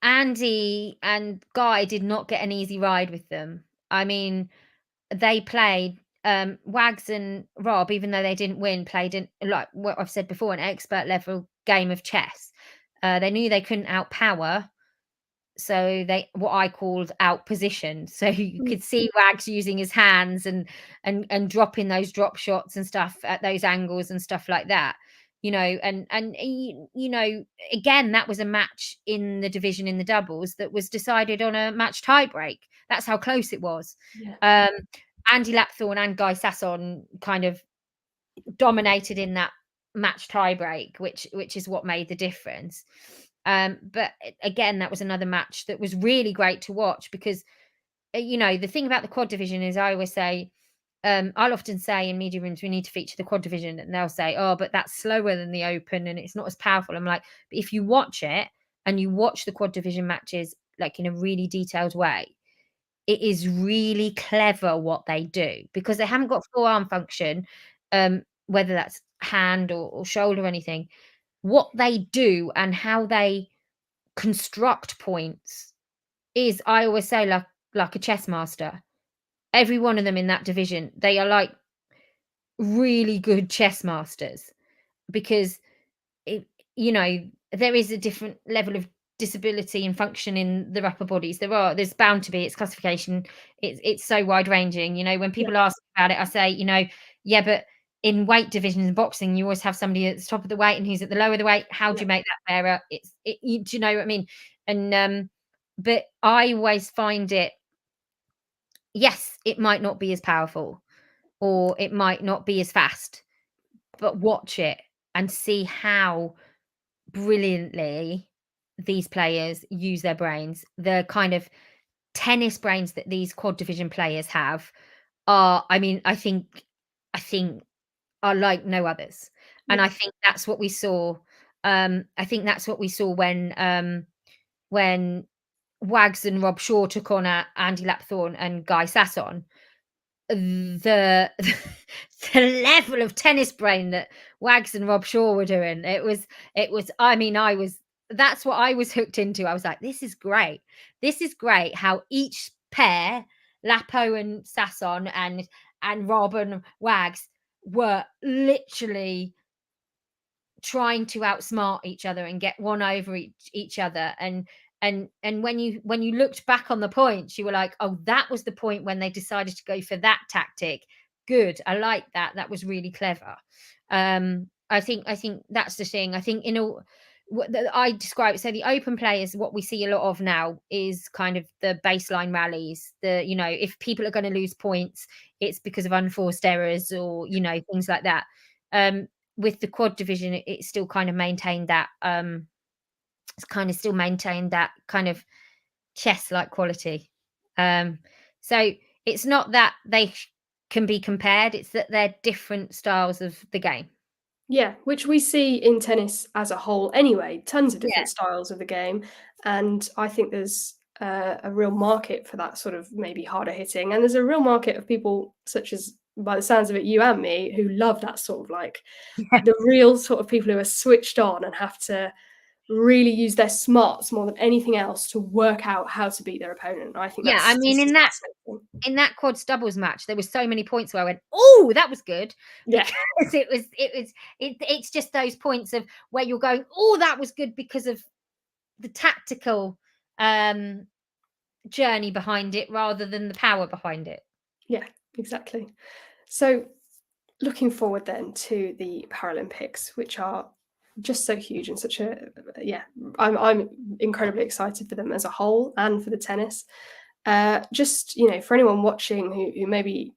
Andy and Guy did not get an easy ride with them. I mean, they played, Wags and Rob, even though they didn't win, played in, like what I've said before, an expert level game of chess. They knew they couldn't outpower, so they, what I called outposition. So you could see Wags using his hands and dropping those drop shots and stuff at those angles and stuff like that. And again, that was a match in the division in the doubles that was decided on a match tiebreak. That's how close it was. Yeah. Andy Lapthorne and Guy Sasson kind of dominated in that match tiebreak, which is what made the difference. But again, that was another match that was really great to watch, because the thing about the quad division is, I always say, I'll often say in media rooms, we need to feature the quad division, and they'll say, oh, but that's slower than the open and it's not as powerful. I'm like, but if you watch it and you watch the quad division matches like in a really detailed way, it is really clever what they do, because they haven't got forearm function, whether that's hand or shoulder or anything. What they do and how they construct points is, I always say, like a chess master. Every one of them in that division, they are like really good chess masters, because there is a different level of disability and function in the upper bodies. There's bound to be. It's classification. It's so wide ranging. when people ask about it, I say, yeah, but in weight divisions in boxing, you always have somebody at the top of the weight and who's at the lower of the weight. How do you make that fairer? Do you know what I mean? And but I always find it, yes, it might not be as powerful or it might not be as fast, but watch it and see how brilliantly these players use their brains. The kind of tennis brains that these quad division players have are, I think are like no others. And I think that's what we saw. I think that's what we saw when Wags and Rob Shaw took on Andy Lapthorne and Guy Sasson. The level of tennis brain that Wags and Rob Shaw were doing, it was that's what I was hooked into. I was like, this is great how each pair, Lapo and Sasson and Rob and Wags, were literally trying to outsmart each other and get one over each other. And when you looked back on the points, you were like, oh, that was the point when they decided to go for that tactic. Good, I like that. That was really clever. I think that's the thing. I think what I describe it. So the open play is what we see a lot of now, is kind of the baseline rallies. If people are going to lose points, it's because of unforced errors or things like that. With the quad division, it's still kind of maintained that. It's kind of still maintained that kind of chess-like quality. So it's not that they can be compared; it's that they're different styles of the game. Yeah, which we see in tennis as a whole anyway, tons of Yeah. different styles of the game. And I think there's a real market for that sort of maybe harder hitting. And there's a real market of people such as, by the sounds of it, you and me, who love that sort of like the real sort of people who are switched on and have to really use their smarts more than anything else to work out how to beat their opponent. I think Yeah, that's I mean, just in that fascinating. in that quads doubles match, there were so many points where I went, "Oh, that was good," Yeah. because it's just those points of where you're going, "Oh, that was good," because of the tactical journey behind it rather than the power behind it. Yeah, exactly. So looking forward then to the Paralympics, which are just so huge and such a I'm incredibly excited for them as a whole and for the tennis. Just for anyone watching who maybe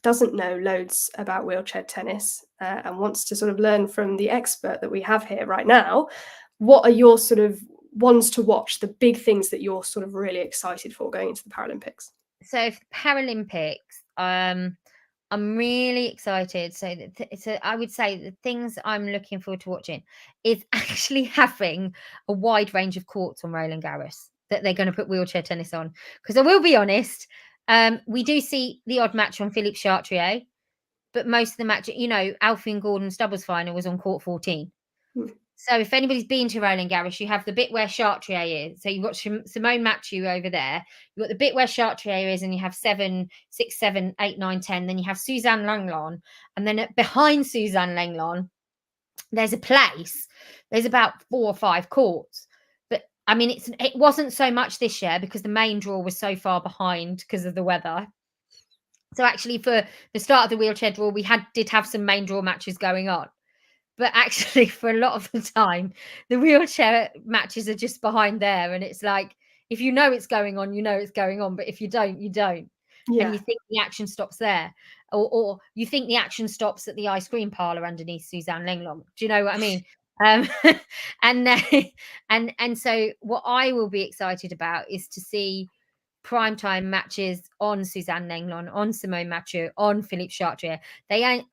doesn't know loads about wheelchair tennis and wants to sort of learn from the expert that we have here right now, what are your sort of ones to watch, the big things that you're sort of really excited for going into the Paralympics? So for the Paralympics, I'm really excited. So I would say the things I'm looking forward to watching is actually having a wide range of courts on Roland Garros that they're going to put wheelchair tennis on. Because I will be honest, we do see the odd match on Philippe Chartrier, but most of the match, Alfie Gordon's doubles final was on court 14. Hmm. So if anybody's been to Roland Garros, you have the bit where Chartrier is. So you've got Simone Mathieu over there. You've got the bit where Chartrier is, and you have 7, 6, 7, 8, 9, 10. Then you have Suzanne Langlon. And then behind Suzanne Langlon, there's a place. There's about 4 or 5 courts. But I mean, it wasn't so much this year because the main draw was so far behind because of the weather. So actually for the start of the wheelchair draw, we did have some main draw matches going on. But actually, for a lot of the time, the wheelchair matches are just behind there. And it's like, if you know it's going on, you know it's going on. But if you don't, you don't. Yeah. And you think the action stops there. Or you think the action stops at the ice cream parlour underneath Suzanne Langlon. Do you know what I mean? And so what I will be excited about is to see primetime matches on Suzanne Langlon, on Simone Mathieu, on Philippe Chartrier. They ain't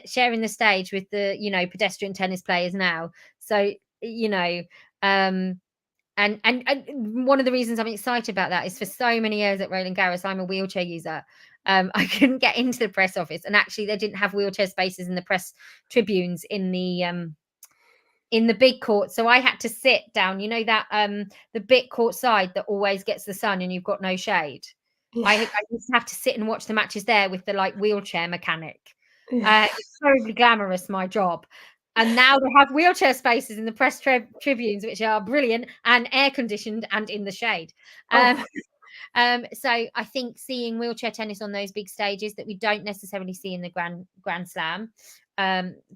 sharing the stage with the pedestrian tennis players now. So and one of the reasons I'm excited about that is for so many years at Roland Garros, I'm a wheelchair user. I couldn't get into the press office, and actually they didn't have wheelchair spaces in the press tribunes in the big court. So I had to sit down, that the big court side that always gets the sun and you've got no shade. Yeah. I used to have to sit and watch the matches there with the wheelchair mechanic. Yeah. It's terribly glamorous, my job. And now they have wheelchair spaces in the press tribunes, which are brilliant and air conditioned and in the shade. So I think seeing wheelchair tennis on those big stages that we don't necessarily see in the Grand Slam,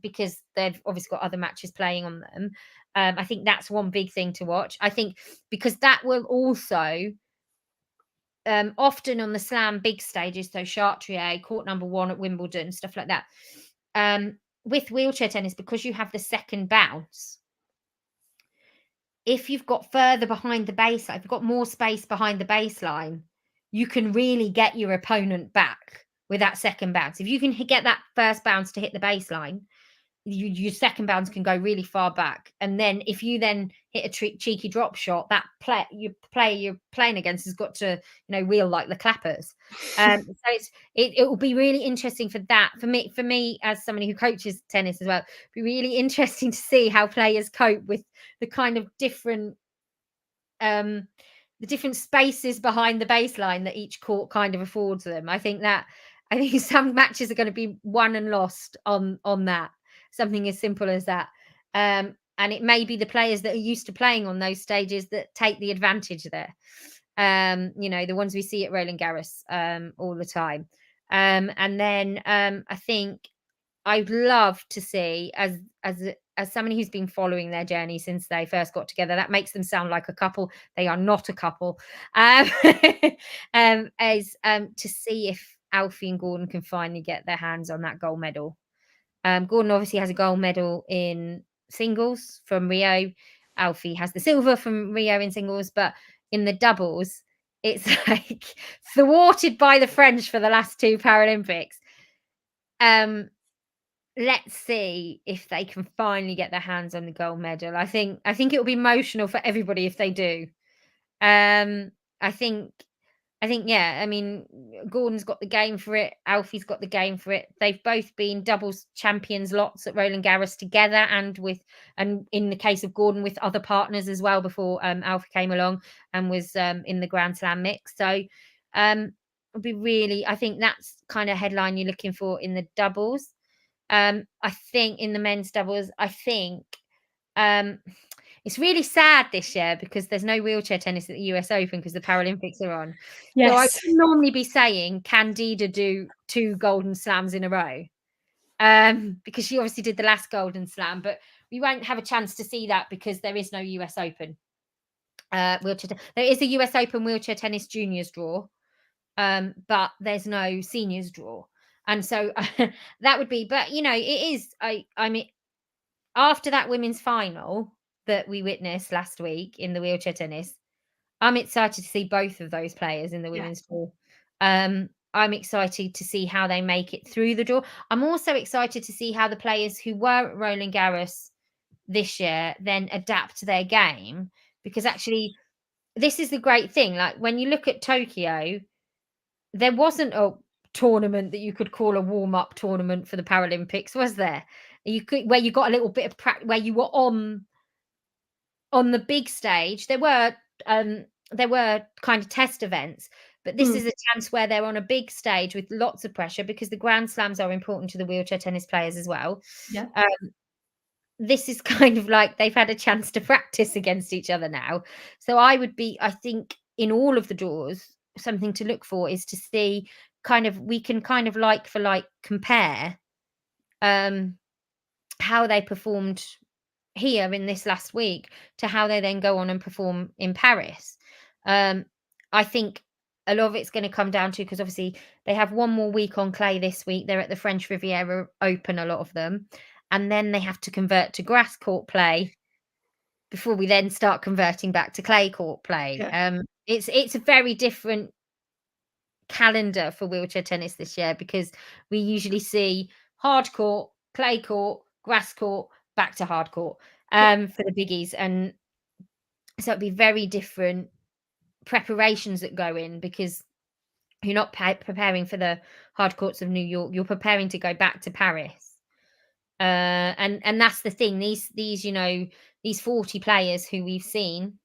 because they've obviously got other matches playing on them. I think that's one big thing to watch. I think because that will also often on the Slam big stages, so Chartrier, court number 1 at Wimbledon, stuff like that. With wheelchair tennis, because you have the second bounce, if you've got further behind the baseline, if you've got more space behind the baseline, you can really get your opponent back with that second bounce. If you can get that first bounce to hit the baseline, your second bounce can go really far back. And then if you then hit a cheeky drop shot, that player you're playing against has got to, wheel like the clappers. So it will be really interesting for that. For me as somebody who coaches tennis as well, it'd be really interesting to see how players cope with the kind of different spaces behind the baseline that each court kind of affords them. I think some matches are going to be won and lost on that. Something as simple as that. And it may be the players that are used to playing on those stages that take the advantage there. The ones we see at Roland Garros all the time. And then I think I'd love to see, as somebody who's been following their journey since they first got together, that makes them sound like a couple. They are not a couple. To see if Alfie and Gordon can finally get their hands on that gold medal. Gordon obviously has a gold medal in singles from Rio. Alfie has the silver from Rio in singles, but in the doubles, it's like thwarted by the French for the last 2 Paralympics. Let's see if they can finally get their hands on the gold medal. I think it will be emotional for everybody if they do. I think, yeah. I mean, Gordon's got the game for it. Alfie's got the game for it. They've both been doubles champions lots at Roland Garros together, and in the case of Gordon, with other partners as well before Alfie came along and was in the Grand Slam mix. So it'll be really. I think that's kind of headline you're looking for in the doubles. I think in the men's doubles, it's really sad this year because there's no wheelchair tennis at the US Open because the Paralympics are on. Yes. So I would normally be saying, can Dida do 2 Golden Slams in a row? Because she obviously did the last Golden Slam, but we won't have a chance to see that because there is no US Open wheelchair. There is a US Open wheelchair tennis juniors draw, but there's no seniors draw. And so that would be, but it is, I mean, after that women's final that we witnessed last week in the wheelchair tennis, I'm excited to see both of those players in the women's draw. I'm excited to see how they make it through the draw. I'm also excited to see how the players who were at Roland Garros this year then adapt their game, because actually this is the great thing. Like when you look at Tokyo, there wasn't a tournament that you could call a warm-up tournament for the Paralympics, was there? Where you got a little bit of practice, where you were on the big stage. There were kind of test events, but this is a chance where they're on a big stage with lots of pressure, because the Grand Slams are important to the wheelchair tennis players as well. Yeah. This is kind of like they've had a chance to practice against each other now. So I think in all of the draws, something to look for is to see we can like for like compare how they performed here in this last week to how they then go on and perform in Paris. I think a lot of it's going to come down to, because obviously they have one more week on clay this week. They're at the French Riviera Open, a lot of them, and then they have to convert to grass court play before we then start converting back to clay court play. Yeah. It's a very different calendar for wheelchair tennis this year, because we usually see hard court, clay court, grass court, back to hard court for the biggies, and so it'd be very different preparations that go in, because you're not preparing for the hard courts of New York, you're preparing to go back to Paris. And that's the thing, these 40 players who we've seen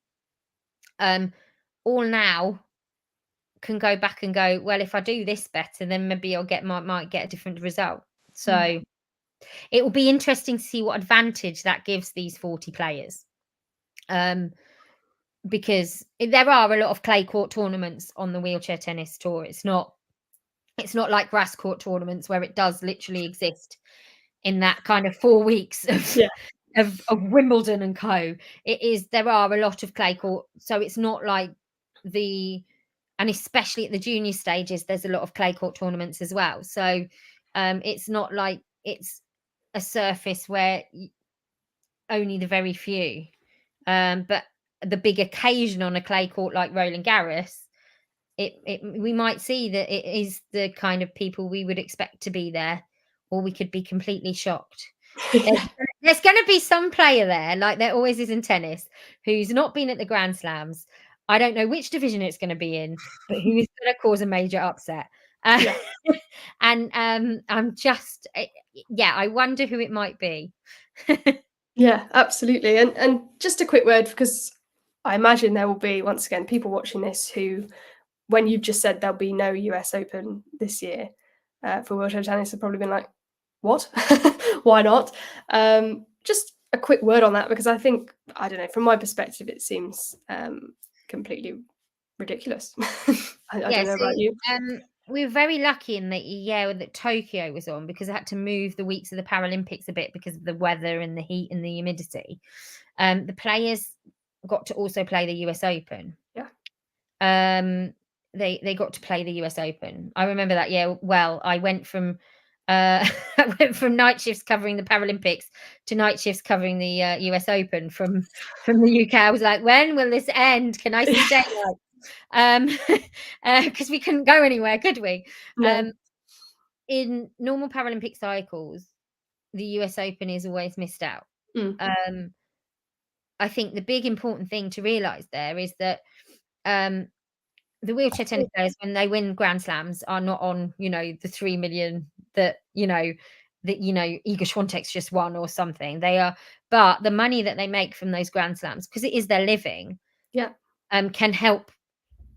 all now can go back and go, well, if I do this better, then maybe might get a different result. So it will be interesting to see what advantage that gives these 40 players. Because there are a lot of clay court tournaments on the wheelchair tennis tour. It's not like grass court tournaments where it does literally exist in that kind of 4 weeks of Wimbledon and co. There are a lot of clay court, so it's not like and especially at the junior stages, there's a lot of clay court tournaments as well. So it's not like it's a surface where only the very few, but the big occasion on a clay court like Roland Garros, we might see that it is the kind of people we would expect to be there, or we could be completely shocked. There's going to be some player there, like there always is in tennis, who's not been at the Grand Slams. I don't know which division it's going to be in, but who is going to cause a major upset. And I'm just, I wonder who it might be. Yeah, absolutely. And just a quick word, because I imagine there will be, once again, people watching this who, when you've just said there'll be no US Open this year for wheelchair tennis, have probably been like, what? Why not? Just a quick word on that, because I think, I don't know, from my perspective, it seems completely ridiculous. I don't know about you. We were very lucky in that that Tokyo was on, because I had to move the weeks of the Paralympics a bit because of the weather and the heat and the humidity. The players got to also play the US Open. Yeah. They got to play the US Open. I remember that. Yeah. Well, I went from I went from night shifts covering the Paralympics to night shifts covering the US Open from the UK. I was like, when will this end? Can I see daylight? Because we couldn't go anywhere, could we? No. In normal Paralympic cycles, the US Open is always missed out. I think the big important thing to realise there is that the wheelchair tennis players, when they win Grand Slams, are not on, the 3 million that, Iga Swiatek's just won or something. They are, but the money that they make from those Grand Slams, because it is their living, can help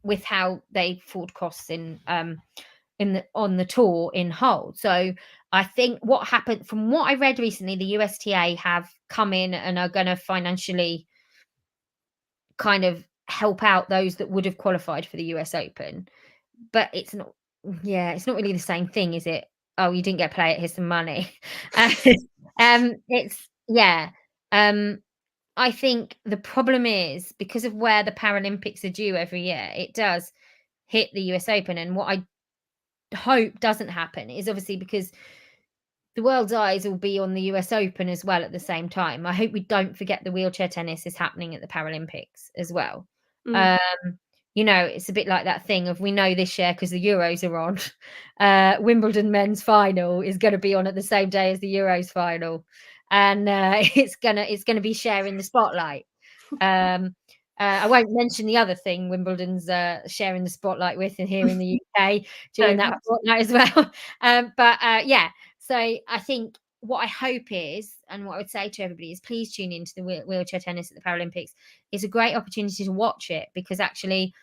with how they afford costs on the tour in whole. So I think what happened, from what I read recently, the USTA have come in and are going to financially kind of help out those that would have qualified for the US Open. But it's not really the same thing, is it? Oh, you didn't get to play it, here's some money. I think the problem is, because of where the Paralympics are due every year, it does hit the US Open. And what I hope doesn't happen is, obviously, because the world's eyes will be on the US Open as well at the same time. I hope we don't forget the wheelchair tennis is happening at the Paralympics as well. It's a bit like that thing of, we know this year because the Euros are on. Wimbledon men's final is going to be on at the same day as the Euros final, and it's gonna be sharing the spotlight. I won't mention the other thing Wimbledon's sharing the spotlight with, and here in the UK during that fortnight as well. So I think what I hope is, and what I would say to everybody is, please tune into the wheelchair tennis at the Paralympics. It's a great opportunity to watch it, because actually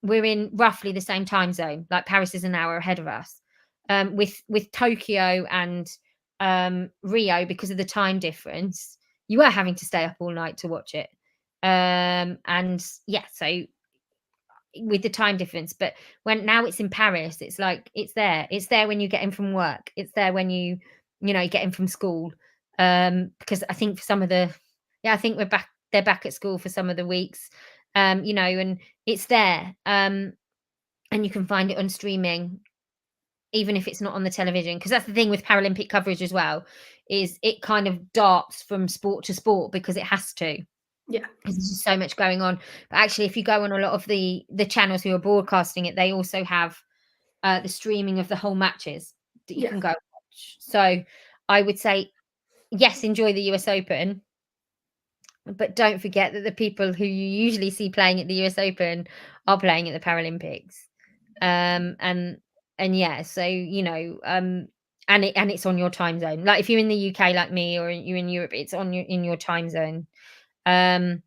we're in roughly the same time zone. Like, Paris is an hour ahead of us. With Tokyo and Rio, because of the time difference, you are having to stay up all night to watch it. So with the time difference, but when now it's in Paris, it's like it's there when you get in from work, it's there when you get in from school, because I think for some of the I think they're back at school for some of the weeks, and it's there, and you can find it on streaming, even if it's not on the television, because that's the thing with Paralympic coverage as well, is it kind of darts from sport to sport because it has to. Yeah, because there's just so much going on. But actually, if you go on a lot of the channels who are broadcasting it, they also have the streaming of the whole matches that you can go watch. So I would say, yes, enjoy the US Open, but don't forget that the people who you usually see playing at the US Open are playing at the Paralympics. And it's on your time zone. Like, if you're in the UK like me, or you're in Europe, it's in your time zone. Don't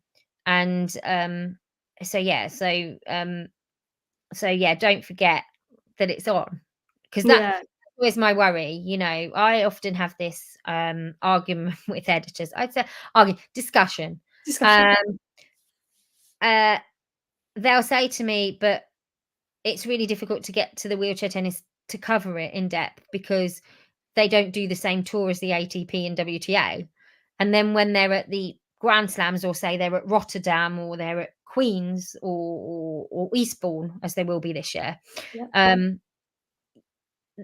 forget that it's on, because that's always my worry. I often have this argument with editors. I'd say discussion. They'll say to me, but it's really difficult to get to the wheelchair tennis to cover it in depth, because they don't do the same tour as the ATP and WTA. And then when they're at the Grand Slams, or say they're at Rotterdam, or they're at Queens, or Eastbourne, as they will be this year,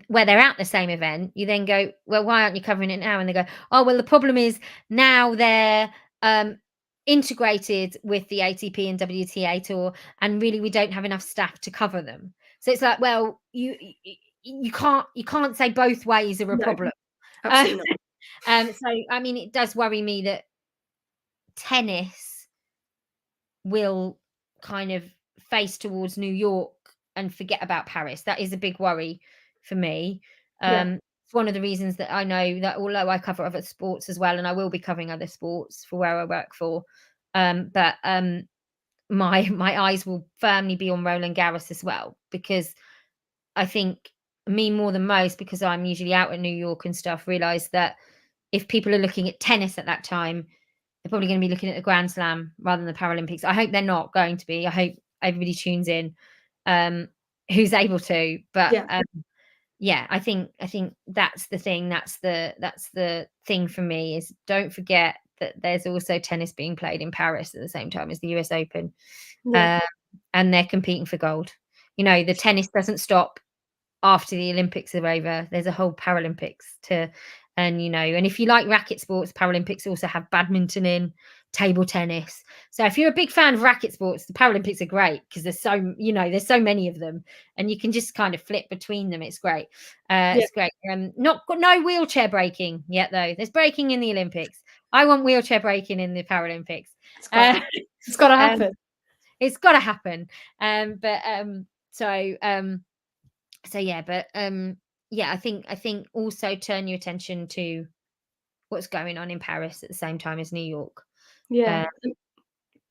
where they're at the same event, you then go, well, why aren't you covering it now? And they go, oh, well, the problem is now they're integrated with the ATP and WTA tour, and really we don't have enough staff to cover them. So it's like, well, you can't say both ways are a problem. Absolutely not. So I mean, it does worry me that tennis will kind of face towards New York and forget about Paris. That is a big worry for me. It's one of the reasons that I know that, although I cover other sports as well, and I will be covering other sports for where I work for, but my eyes will firmly be on Roland Garros as well, because I think, me more than most, because I'm usually out at New York and stuff, realize that if people are looking at tennis at that time, they're probably going to be looking at the Grand Slam rather than the Paralympics. I hope they're not going to be. I hope everybody tunes in who's able to. But yeah, I think that's the thing. That's the thing for me is don't forget that there's also tennis being played in Paris at the same time as the US Open, and they're competing for gold. You know, the tennis doesn't stop after the Olympics are over. There's a whole Paralympics to, and you know, and if you like racket sports, Paralympics also have badminton in, table tennis. So if you're a big fan of racket sports, the Paralympics are great because there's so many of them, and you can just kind of flip between them. It's great. It's great. No wheelchair breaking yet though. There's breaking in the Olympics. I want wheelchair breaking in the Paralympics. It's got to happen. It's got to happen. I think also turn your attention to what's going on in Paris at the same time as New York.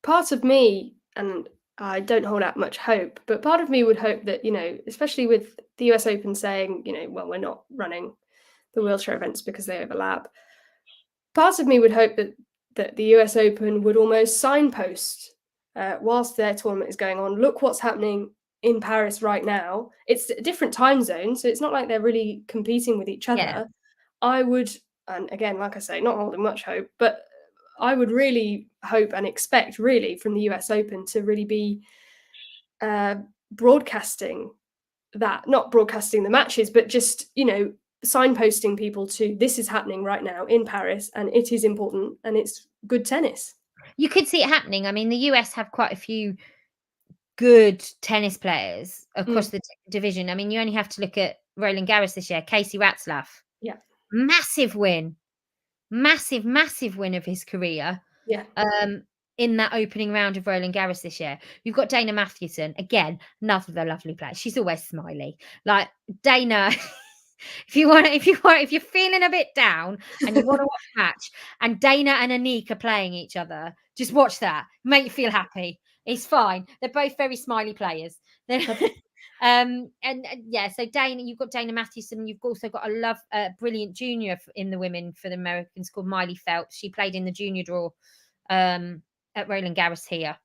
Part of me, and I don't hold out much hope, but part of me would hope that, you know, especially with the US Open saying, you know, well, we're not running the wheelchair events because they overlap. Part of me would hope that the US Open would almost signpost whilst their tournament is going on, look what's happening in Paris right now. It's a different time zone, so it's not like they're really competing with each other. I would, and again, like I say, not holding much hope, but I would really hope and expect really from the US Open to really be broadcasting that, not broadcasting the matches, but just, you know, signposting people to this is happening right now in Paris and it is important and it's good tennis. You could see it happening. I mean, the US have quite a few good tennis players across the division. I mean, you only have to look at Roland Garros this year. Casey Ratzlaff. Yeah. Massive win of his career. Yeah. In that opening round of Roland Garros this year. You've got Dana Mathewson, again, another lovely player. She's always smiley. Like Dana, if you're feeling a bit down and you want to watch a match and Dana and Anique are playing each other, just watch that. Make you feel happy. It's fine. They're both very smiley players. So Dana, you've got Dana Mathewson. You've also got a brilliant junior in the women for the Americans called Miley Phelps. She played in the junior draw at Roland Garros here,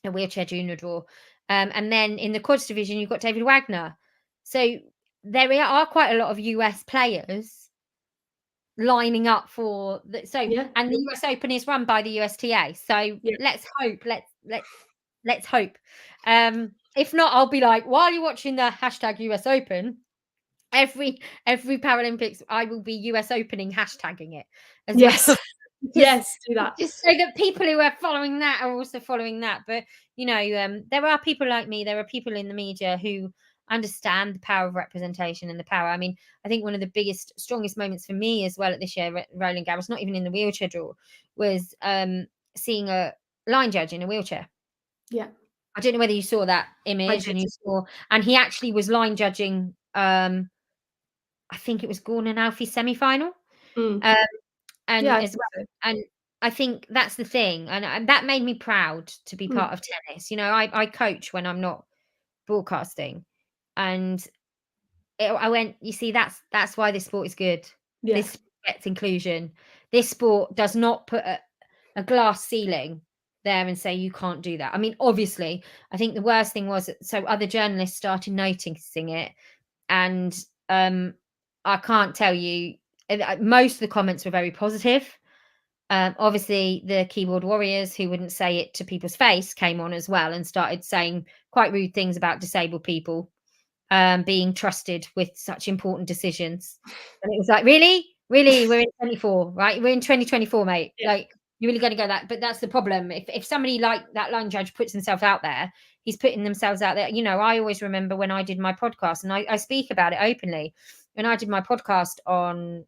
a wheelchair junior draw. And then in the quads division, you've got David Wagner. So there are quite a lot of US players lining up for and the US Open is run by the USTA. So let's hope. Let's hope. If not, I'll be like, while you're watching the #US Open, every Paralympics, I will be US Opening hashtagging it as well. Yes, do that. Just so that people who are following that are also following that. But, you know, there are people like me, there are people in the media who understand the power of representation and the power. I mean, I think one of the strongest moments for me as well at this year, Roland Garros, not even in the wheelchair draw, was seeing a line judge in a wheelchair. Yeah. I don't know whether you saw that image and he actually was line judging, I think it was Gordon and Alfie's semi-final. And I think that's the thing, and that made me proud to be part of tennis. You know, I coach when I'm not broadcasting, and I went, you see, that's why this sport is good. This sport gets inclusion. This sport does not put a glass ceiling there and say you can't do that. I mean, obviously, I think the worst thing was so other journalists started noticing it, and I can't tell you. Most of the comments were very positive. Obviously, the keyboard warriors who wouldn't say it to people's face came on as well and started saying quite rude things about disabled people being trusted with such important decisions. And it was like, really? We're in 24, right? We're in 2024, mate. Yeah. Like, you're really going to go that? But that's the problem. If somebody like that line judge puts himself out there, he's putting themselves out there. You know, I always remember when I did my podcast, and I speak about it openly. When I did my podcast on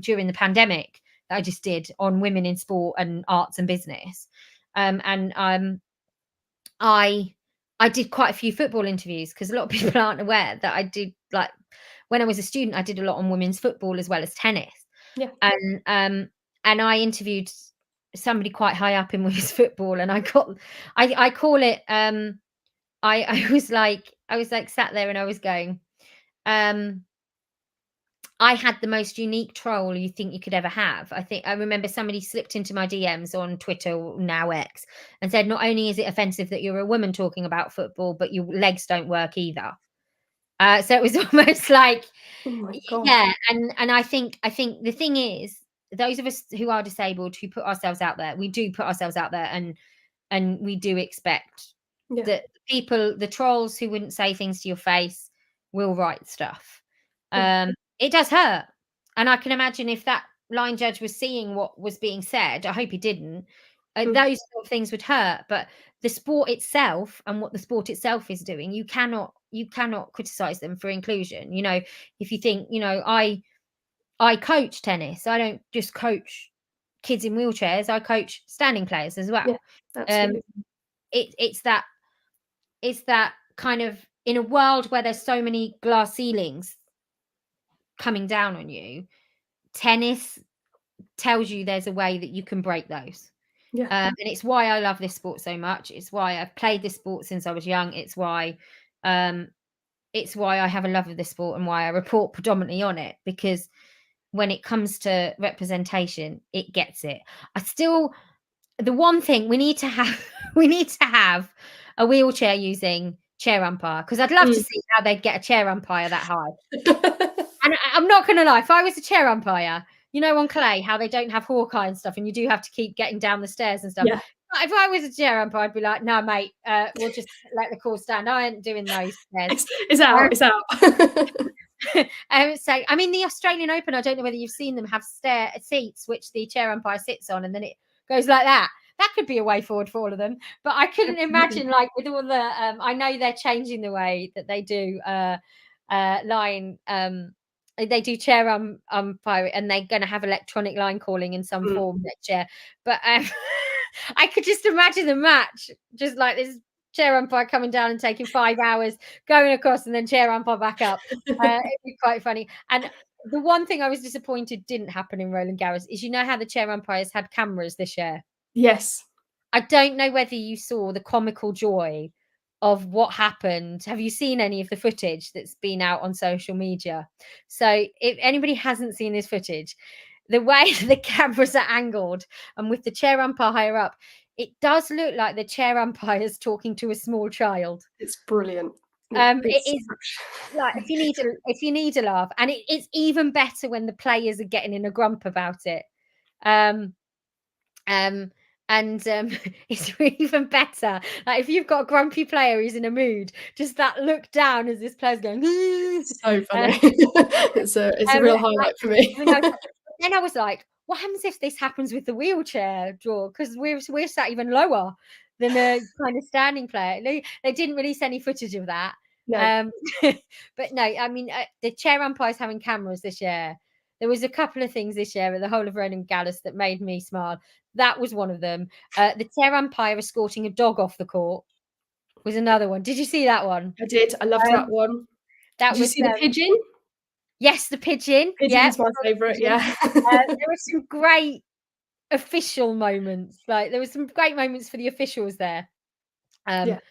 during the pandemic that I just did on women in sport and arts and business, I did quite a few football interviews because a lot of people aren't aware that I did, like, when I was a student, I did a lot on women's football as well as tennis. Yeah. And I interviewed somebody quite high up in women's football, and I call it I was like sat there and I was going, I had the most unique troll you think you could ever have. I remember somebody slipped into my DMs on Twitter, now X, and said, not only is it offensive that you're a woman talking about football, but your legs don't work either. So it was almost like, Oh my God. yeah. And I think the thing is, those of us who are disabled, who put ourselves out there, we do put ourselves out there, and we do expect that people, the trolls who wouldn't say things to your face, will write stuff. It does hurt. And I can imagine if that line judge was seeing what was being said, I hope he didn't, those sort of things would hurt. But the sport itself and what the sport itself is doing, you cannot criticize them for inclusion. You know, if you think, you know, I coach tennis. I don't just coach kids in wheelchairs. I coach standing players as well. Yeah, absolutely. It's that kind of, in a world where there's so many glass ceilings coming down on you, tennis tells you there's a way that you can break those. And it's why I love this sport so much. It's why I've played this sport since I was young. It's why I have a love of this sport, and why I report predominantly on it, because when it comes to representation, it gets it. The one thing we need to have a wheelchair using chair umpire, because I'd love to see how they'd get a chair umpire that high. And I'm not going to lie, if I was a chair umpire, you know, on clay, how they don't have Hawkeye and stuff, and you do have to keep getting down the stairs and stuff. Yeah. If I was a chair umpire, I'd be like, no, mate, we'll just let the call stand. I ain't doing those stairs. It's out. It's out. So, I mean, the Australian Open, I don't know whether you've seen them, have seats which the chair umpire sits on, and then it goes like that. That could be a way forward for all of them. But I couldn't imagine, like, with all the, I know they're changing the way that they do line. They do chair umpire, and they're going to have electronic line calling in some form next year. But I could just imagine the match, just like this chair umpire coming down and taking 5 hours, going across, and then chair umpire back up. It'd be quite funny. And the one thing I was disappointed didn't happen in Roland Garros is, you know how the chair umpires had cameras this year? Yes. I don't know whether you saw the comical joy of what happened. Have you seen any of the footage that's been out on social media? So if anybody hasn't seen this footage, the way the cameras are angled and with the chair umpire higher up, it does look like the chair umpire is talking to a small child. It's brilliant. It is like, if you need a laugh, and it's even better when the players are getting in a grump about it. It's even better. Like, if you've got a grumpy player who's in a mood, just that look down as this player's going. So funny. It's a real highlight for me. Then I was like, what happens if this happens with the wheelchair draw? Because we're sat even lower than a kind of standing player. They didn't release any footage of that. No. But no, I mean, the chair umpires having cameras this year. There was a couple of things this year at the whole of Roland Garros that made me smile. That was one of them. The chair umpire escorting a dog off the court was another one. Did you see that one? I did. I loved that one. Did you see the pigeon? Yes, the pigeon. Pigeon's my favourite. Yeah. There were some great official moments. Like, there were some great moments for the officials there. That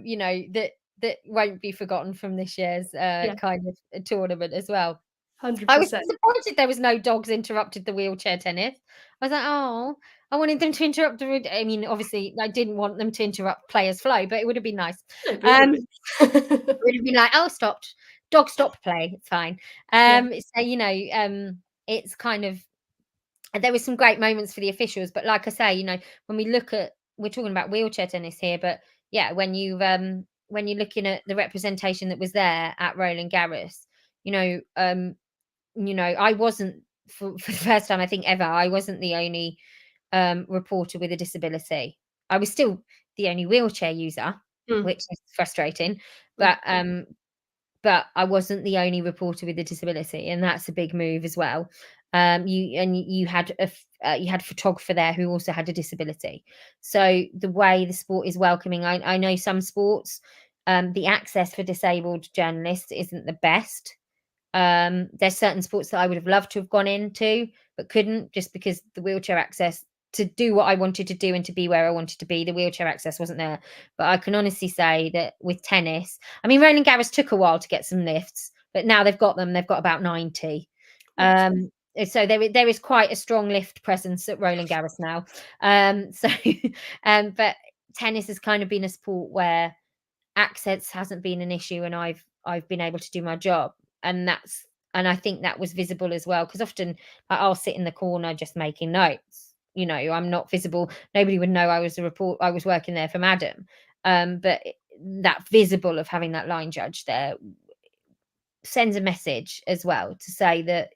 you know, that won't be forgotten from this year's kind of tournament as well. 100%. I was disappointed there was no dogs interrupted the wheelchair tennis. I was like, oh, I wanted them to interrupt. I mean, obviously, I didn't want them to interrupt players' flow, but it would have been nice. It would have been like, oh, stopped. Dog stopped play. It's fine. So, you know, it's kind of, there were some great moments for the officials. But like I say, you know, when we look at, we're talking about wheelchair tennis here, but yeah, when you're looking at the representation that was there at Roland Garros, you know, I wasn't, for the first time I think ever, I wasn't the only reporter with a disability. I was still the only wheelchair user, which is frustrating, but I wasn't the only reporter with a disability, and that's a big move as well. You had a photographer there who also had a disability. So the way the sport is welcoming, I know some sports, the access for disabled journalists isn't the best. There's certain sports that I would have loved to have gone into but couldn't, just because the wheelchair access to do what I wanted to do and to be where I wanted to be, the wheelchair access wasn't there. But I can honestly say that with tennis, I mean, Roland Garros took a while to get some lifts, but now they've got them. They've got about 90. So there is quite a strong lift presence at Roland Garros now. But tennis has kind of been a sport where access hasn't been an issue, and I've been able to do my job, and I think that was visible as well, because often I'll sit in the corner just making notes. I'm not visible. Nobody would know I was working there from Adam. But that visible of having that line judge there sends a message as well to say that,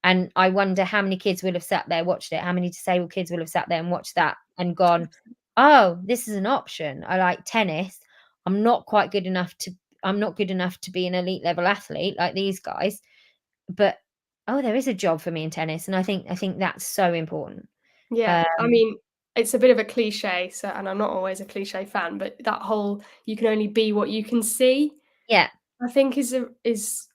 and I wonder how many kids will have sat there, watched it, how many disabled kids will have sat there and watched that and gone, oh, this is an option. I like tennis. I'm not good enough to be an elite level athlete like these guys, but there is a job for me in tennis. And I think that's so important. Yeah, I mean, it's a bit of a cliche, and I'm not always a cliche fan, but that whole you can only be what you can see, yeah, I think is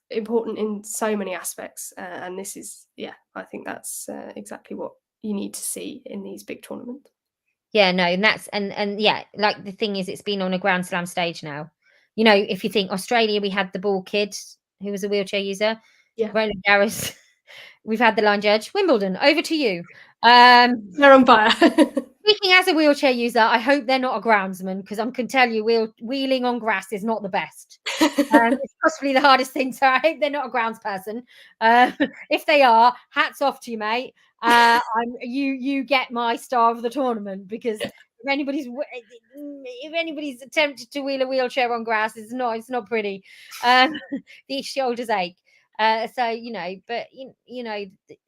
important in so many aspects. And this is, I think that's exactly what you need to see in these big tournaments. Yeah, no, and that's and yeah, like the thing is, it's been on a Grand Slam stage now. If you think Australia, we had the ball kid who was a wheelchair user. Yeah, Roland Garros, we've had the line judge. Wimbledon, over to you. They're on fire. Speaking as a wheelchair user, I hope they're not a groundsman, because I can tell you, wheeling on grass is not the best. It's possibly the hardest thing. So I hope they're not a grounds person. If they are, hats off to you, mate. You get my star of the tournament, because if anybody's attempted to wheel a wheelchair on grass, it's not pretty. The shoulders ache. But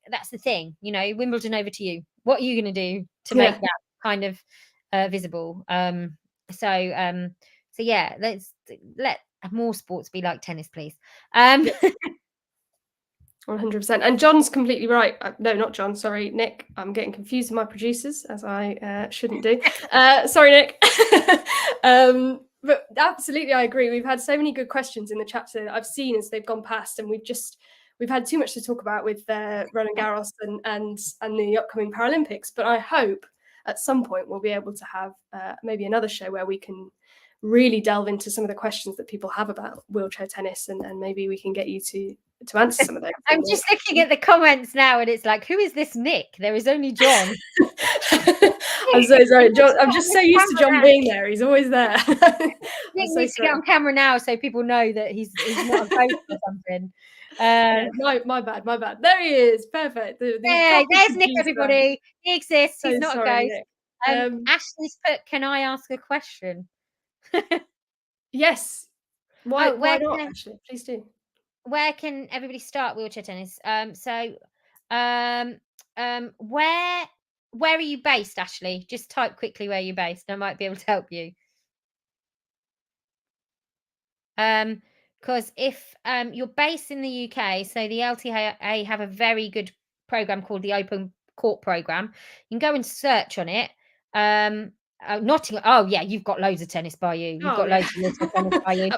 that's the thing. Wimbledon, over to you. What are you going to do to make that kind of visible? So yeah, let's let more sports be like tennis, please. 100%. And John's completely right. No, not John. Sorry, Nick. I'm getting confused with my producers, as I shouldn't do. Sorry, Nick. But absolutely, I agree. We've had so many good questions in the chat today that I've seen as they've gone past, and we've had too much to talk about with Roland Garros and the upcoming Paralympics. But I hope at some point we'll be able to have maybe another show where we can really delve into some of the questions that people have about wheelchair tennis, and maybe we can get you to answer some of those. I'm just looking at the comments now, and it's like, who is this Nick? There is only John. I'm so sorry, John. I'm just so used to John being there. He's always there. Nick needs to get on camera now so people know that he's not a ghost or something. My bad. There he is. Perfect. Hey, there's Nick, everybody. He exists. He's not a ghost. Ashley's put, can I ask a question? Yes. Why not, Ashley? Please do. Where can everybody start wheelchair tennis? Where are you based, Ashley? Just type quickly where you're based. I might be able to help you. Because if you're based in the UK, so the LTA have a very good program called the Open Court program. You can go and search on it. Nottingham. Oh yeah, you've got loads of tennis by you. You've got loads of tennis by you.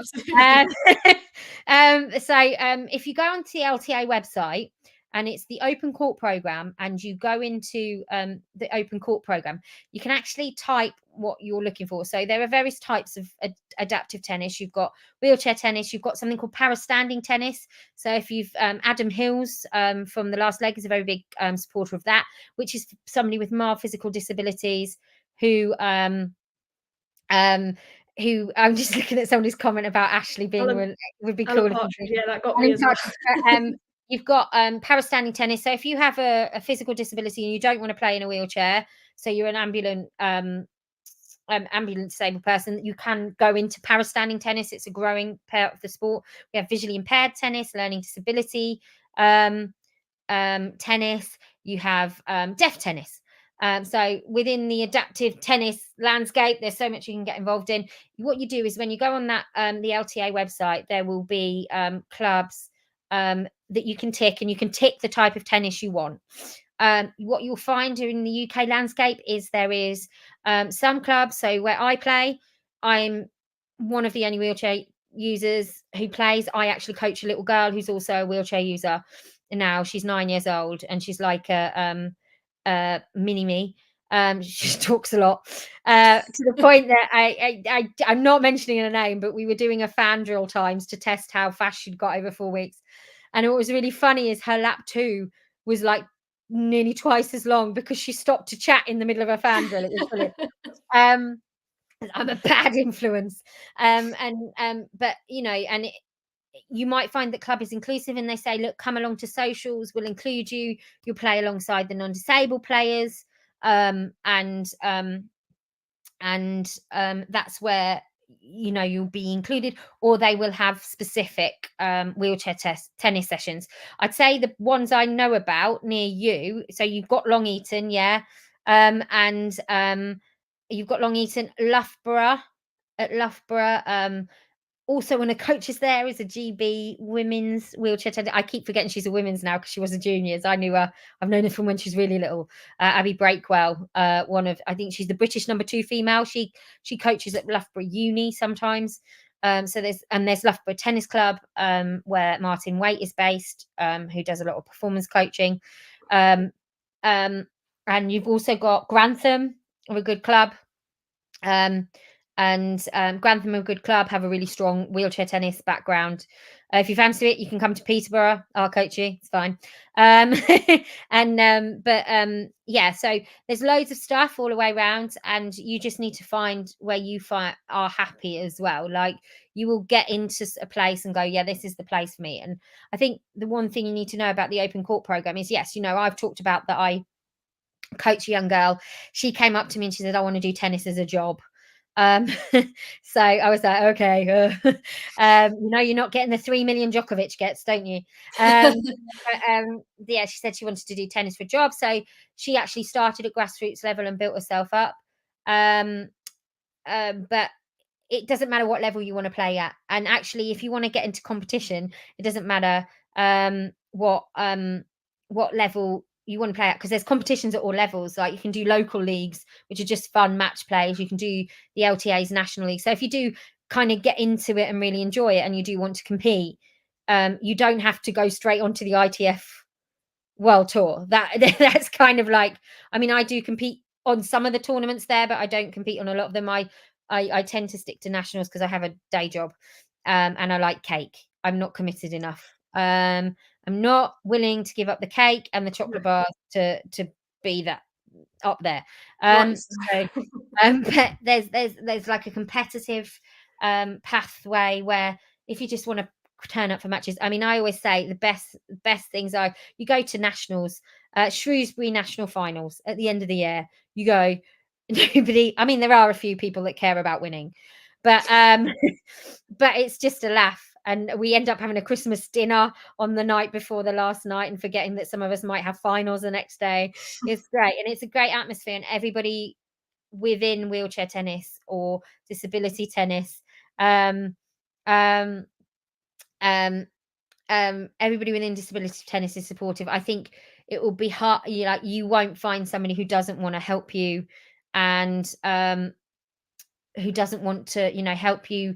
If you go onto the LTA website, and it's the Open Court program, and you go into the Open Court program, you can actually type what you're looking for. So there are various types of adaptive tennis. You've got wheelchair tennis. You've got something called para-standing tennis. So if you've Adam Hills from The Last Leg is a very big supporter of that, which is somebody with mild physical disabilities who I'm just looking at somebody's comment about Ashley being would be cool. Yeah, that got me as well. You've got para-standing tennis. So if you have a physical disability and you don't want to play in a wheelchair, so you're an ambulant disabled person, you can go into para-standing tennis. It's a growing part of the sport. We have visually impaired tennis, learning disability tennis. You have deaf tennis. So within the adaptive tennis landscape, there's so much you can get involved in. What you do is when you go on that the LTA website, there will be clubs that you can tick, and you can tick the type of tennis you want. What you'll find in the UK landscape is there is some clubs. So where I play, I'm one of the only wheelchair users who plays. I actually coach a little girl who's also a wheelchair user. And now she's 9 years old, and she's like a mini me. She just talks a lot, to the point that I'm not mentioning her name, but we were doing a fan drill times to test how fast she'd got over 4 weeks. And what was really funny is her lap 2 was like nearly twice as long because she stopped to chat in the middle of a fan drill. It was brilliant. I'm a bad influence. But you know, and you might find that club is inclusive and they say, look, come along to socials, we'll include you, you'll play alongside the non-disabled players. That's where, you know, you'll be included, or they will have specific wheelchair tennis sessions. I'd say the ones I know about near you, so you've got Long Eaton, yeah, and you've got Long Eaton, Loughborough, at Loughborough. Also, when a coach is there, is a GB women's wheelchair tennis. I keep forgetting she's a women's now because she was a juniors. I knew her. I've known her from when she was really little. Abby Breakwell, I think she's the British #2 female. She coaches at Loughborough Uni sometimes. So there's Loughborough Tennis Club, where Martin Waite is based, who does a lot of performance coaching. And you've also got Grantham, a good club. Grantham are a good club, have a really strong wheelchair tennis background. If you fancy it, you can come to Peterborough. I'll coach you. It's fine. Yeah, so there's loads of stuff all the way around, and you just need to find where you are happy as well. Like, you will get into a place and go, yeah, this is the place for me. And I think the one thing you need to know about the Open Court program is, yes, you know, I've talked about that I coach a young girl. She came up to me and she said, I want to do tennis as a job. So I was like, okay, you know, you're not getting the 3 million Djokovic gets, don't you? Yeah, she said she wanted to do tennis for a job, so she actually started at grassroots level and built herself up. But it doesn't matter what level you want to play at, and actually, if you want to get into competition, it doesn't matter what level you want to play at, because there's competitions at all levels. Like, you can do local leagues, which are just fun match plays. You can do the LTA's national league. So if you do kind of get into it and really enjoy it, and you do want to compete, you don't have to go straight onto the ITF World Tour. That's kind of like, I mean, I do compete on some of the tournaments there, but I don't compete on a lot of them. I tend to stick to nationals because I have a day job, and I like cake. I'm not committed enough. I'm not willing to give up the cake and the chocolate bars to be that up there. Nice. So, but there's like a competitive pathway where if you just want to turn up for matches, I mean, I always say the best things are, you go to nationals, Shrewsbury national finals at the end of the year. You go, nobody. I mean, there are a few people that care about winning, but but it's just a laugh. And we end up having a Christmas dinner on the night before the last night and forgetting that some of us might have finals the next day. It's great. And it's a great atmosphere. And everybody within wheelchair tennis or disability tennis, everybody within disability tennis is supportive. I think it will be hard. You won't find somebody who doesn't want to help you, and who doesn't want to, help you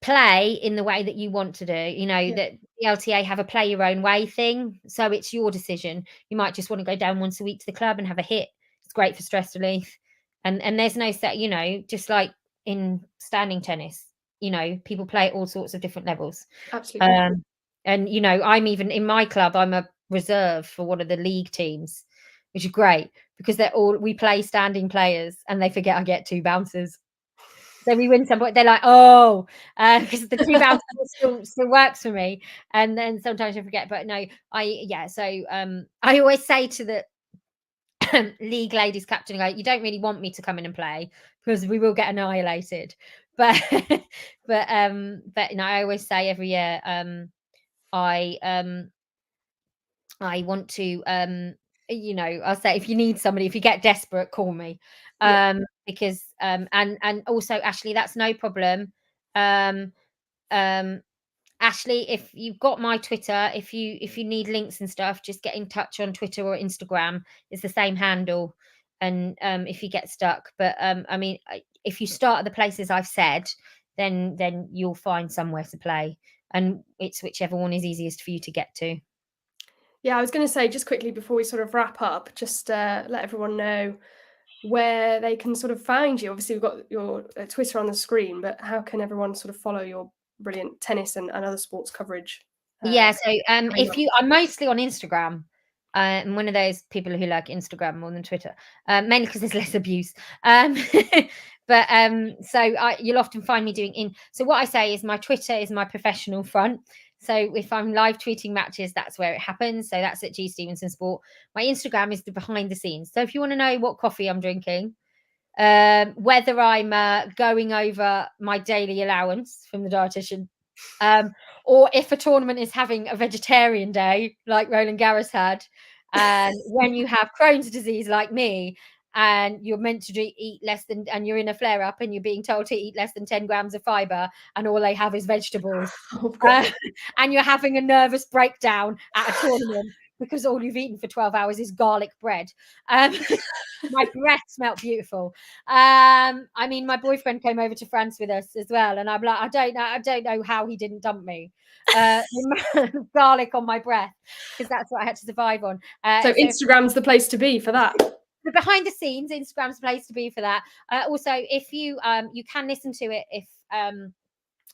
play in the way that you want to do. That the LTA have a play your own way thing, so it's your decision. You might just want to go down once a week to the club and have a hit. It's great for stress relief, and there's no set, just like in standing tennis, people play at all sorts of different levels. Absolutely. And I'm even in my club, I'm a reserve for one of the league teams, which is great because we play standing players and they forget I get 2 bouncers. So we win some point, they're like, oh, because the 2 bouncers still works for me. And then sometimes I forget, but no, I always say to the league ladies captain, you don't really want me to come in and play because we will get annihilated. But I always say every year, I want to, I'll say, if you need somebody, if you get desperate, call me. Because and also, Ashley, that's no problem. Ashley, if you've got my Twitter, if you need links and stuff, just get in touch on Twitter or Instagram. It's the same handle. And if you get stuck, but I mean, if you start at the places I've said, then you'll find somewhere to play, and it's whichever one is easiest for you to get to. Yeah, I was going to say, just quickly before we sort of wrap up, just let everyone know where they can sort of find you? Obviously, we've got your Twitter on the screen, but how can everyone sort of follow your brilliant tennis and other sports coverage? Yeah, so coming if up? I'm mostly on Instagram. I'm one of those people who like Instagram more than Twitter, mainly because there's less abuse. But you'll often find me doing. So what I say is my Twitter is my professional front. So if I'm live tweeting matches, that's where it happens. So that's at G Stevenson Sport. My Instagram is the behind the scenes. So if you want to know what coffee I'm drinking, whether I'm going over my daily allowance from the dietitian, or if a tournament is having a vegetarian day like Roland Garros had, and when you have Crohn's disease like me, and you're meant to eat less than, and you're in a flare up and you're being told to eat less than 10 grams of fiber, and all they have is vegetables, and you're having a nervous breakdown at a tournament because all you've eaten for 12 hours is garlic bread. My breath smelled beautiful. I mean, my boyfriend came over to France with us as well, and I'm like, I don't know how he didn't dump me. Garlic on my breath, because that's what I had to survive on. So Instagram's the place to be for that. The behind the scenes, Instagram's the place to be for that. Also, if you you can listen to it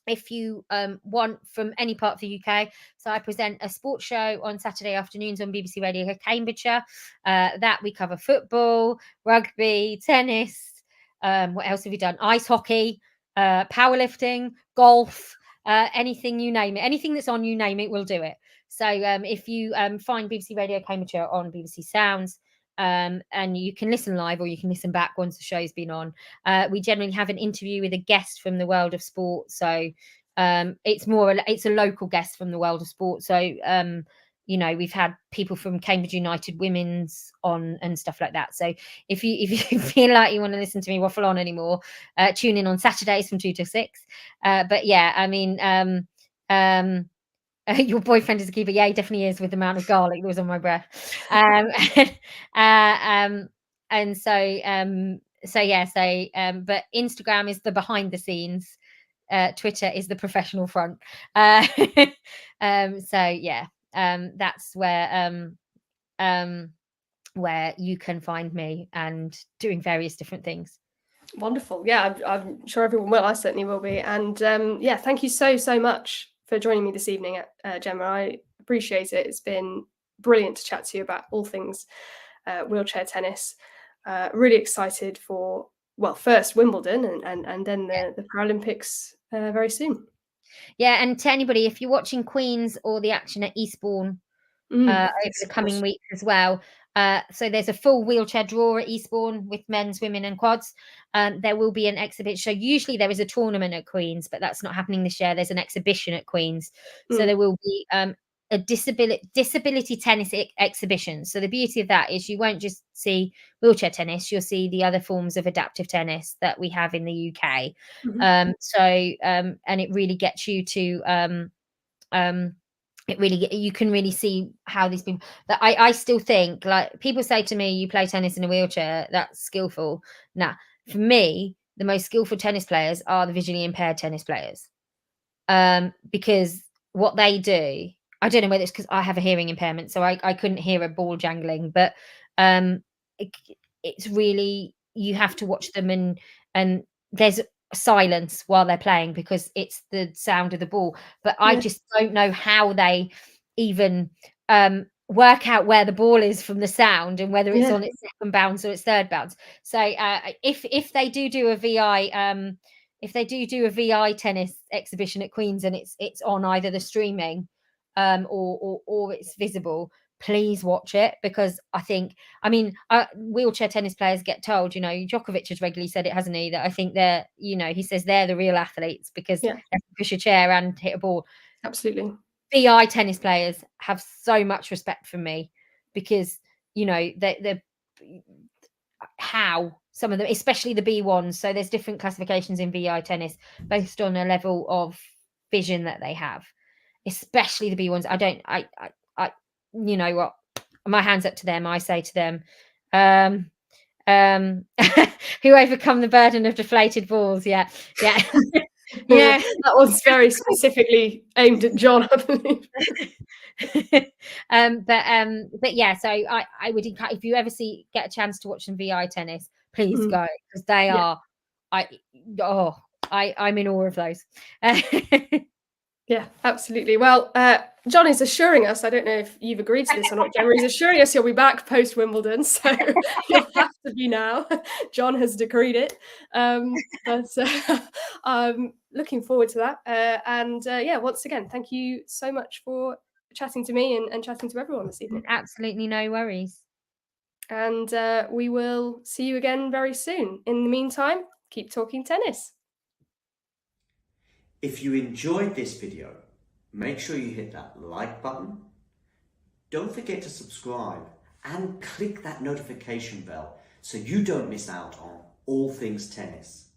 if you want, from any part of the UK. So I present a sports show on Saturday afternoons on BBC Radio Cambridgeshire. That we cover football, rugby, tennis. What else have we done? Ice hockey, powerlifting, golf, anything you name it. Anything that's on, you name it, we'll do it. So if you find BBC Radio Cambridgeshire on BBC Sounds, and you can listen live or you can listen back once the show's been on. We generally have an interview with a guest from the world of sport. So it's a local guest from the world of sport. So, we've had people from Cambridge United Women's on and stuff like that. So if you feel like you want to listen to me waffle on anymore, tune in on Saturdays from 2 to 6. But yeah, I mean, your boyfriend is a keeper. Yeah, he definitely is, with the amount of garlic that was on my breath. But Instagram is the behind the scenes. Twitter is the professional front. That's where you can find me and doing various different things. Wonderful. Yeah, I'm sure everyone will. I certainly will be. And thank you so much for joining me this evening, Gemma. I appreciate it. It's been brilliant to chat to you about all things wheelchair tennis. Really excited for, first Wimbledon and then the Paralympics very soon. Yeah, and to anybody, if you're watching Queen's or the action at Eastbourne over the coming weeks as well, so there's a full wheelchair draw at Eastbourne with men's, women and quads. There will be an exhibition. So usually there is a tournament at Queen's, but that's not happening this year. There's an exhibition at Queen's. So there will be a disability tennis exhibition. So the beauty of that is you won't just see wheelchair tennis, you'll see the other forms of adaptive tennis that we have in the UK. And it really gets you to you can really see how these people, that I still think, like, people say to me, you play tennis in a wheelchair, that's skillful. Nah, for me, the most skillful tennis players are the visually impaired tennis players, because what they do, I don't know whether it's because I have a hearing impairment, so I couldn't hear a ball jangling, but it's really, you have to watch them, and there's silence while they're playing because it's the sound of the ball. But I just don't know how they even work out where the ball is from the sound, and whether it's on its second bounce or its third bounce. So if they do a VI tennis exhibition at Queen's and it's on either the streaming or it's visible, please watch it, because wheelchair tennis players get told, Djokovic has regularly said it, hasn't he, that I think they're, he says they're the real athletes because they can push a chair and hit a ball. Absolutely. VI tennis players have so much respect from me because, they're how some of them, especially the B1s. So there's different classifications in VI tennis based on a level of vision that they have, especially the B1s. You know what? My hand's up to them. I say to them, who overcome the burden of deflated balls. Yeah. Yeah, that was very specifically aimed at John, I believe. But yeah, so I would encourage, if you ever get a chance to watch some VI tennis, please Mm. go, because they Yeah. are. I'm in awe of those. Yeah, absolutely. Well, John is assuring us, I don't know if you've agreed to this or not, Gemma, he's assuring us he'll be back post Wimbledon, so he'll have to be now. John has decreed it. But I'm looking forward to that. Yeah, once again, thank you so much for chatting to me and chatting to everyone this evening. Absolutely no worries. And we will see you again very soon. In the meantime, keep talking tennis. If you enjoyed this video, make sure you hit that like button. Don't forget to subscribe and click that notification bell so you don't miss out on all things tennis.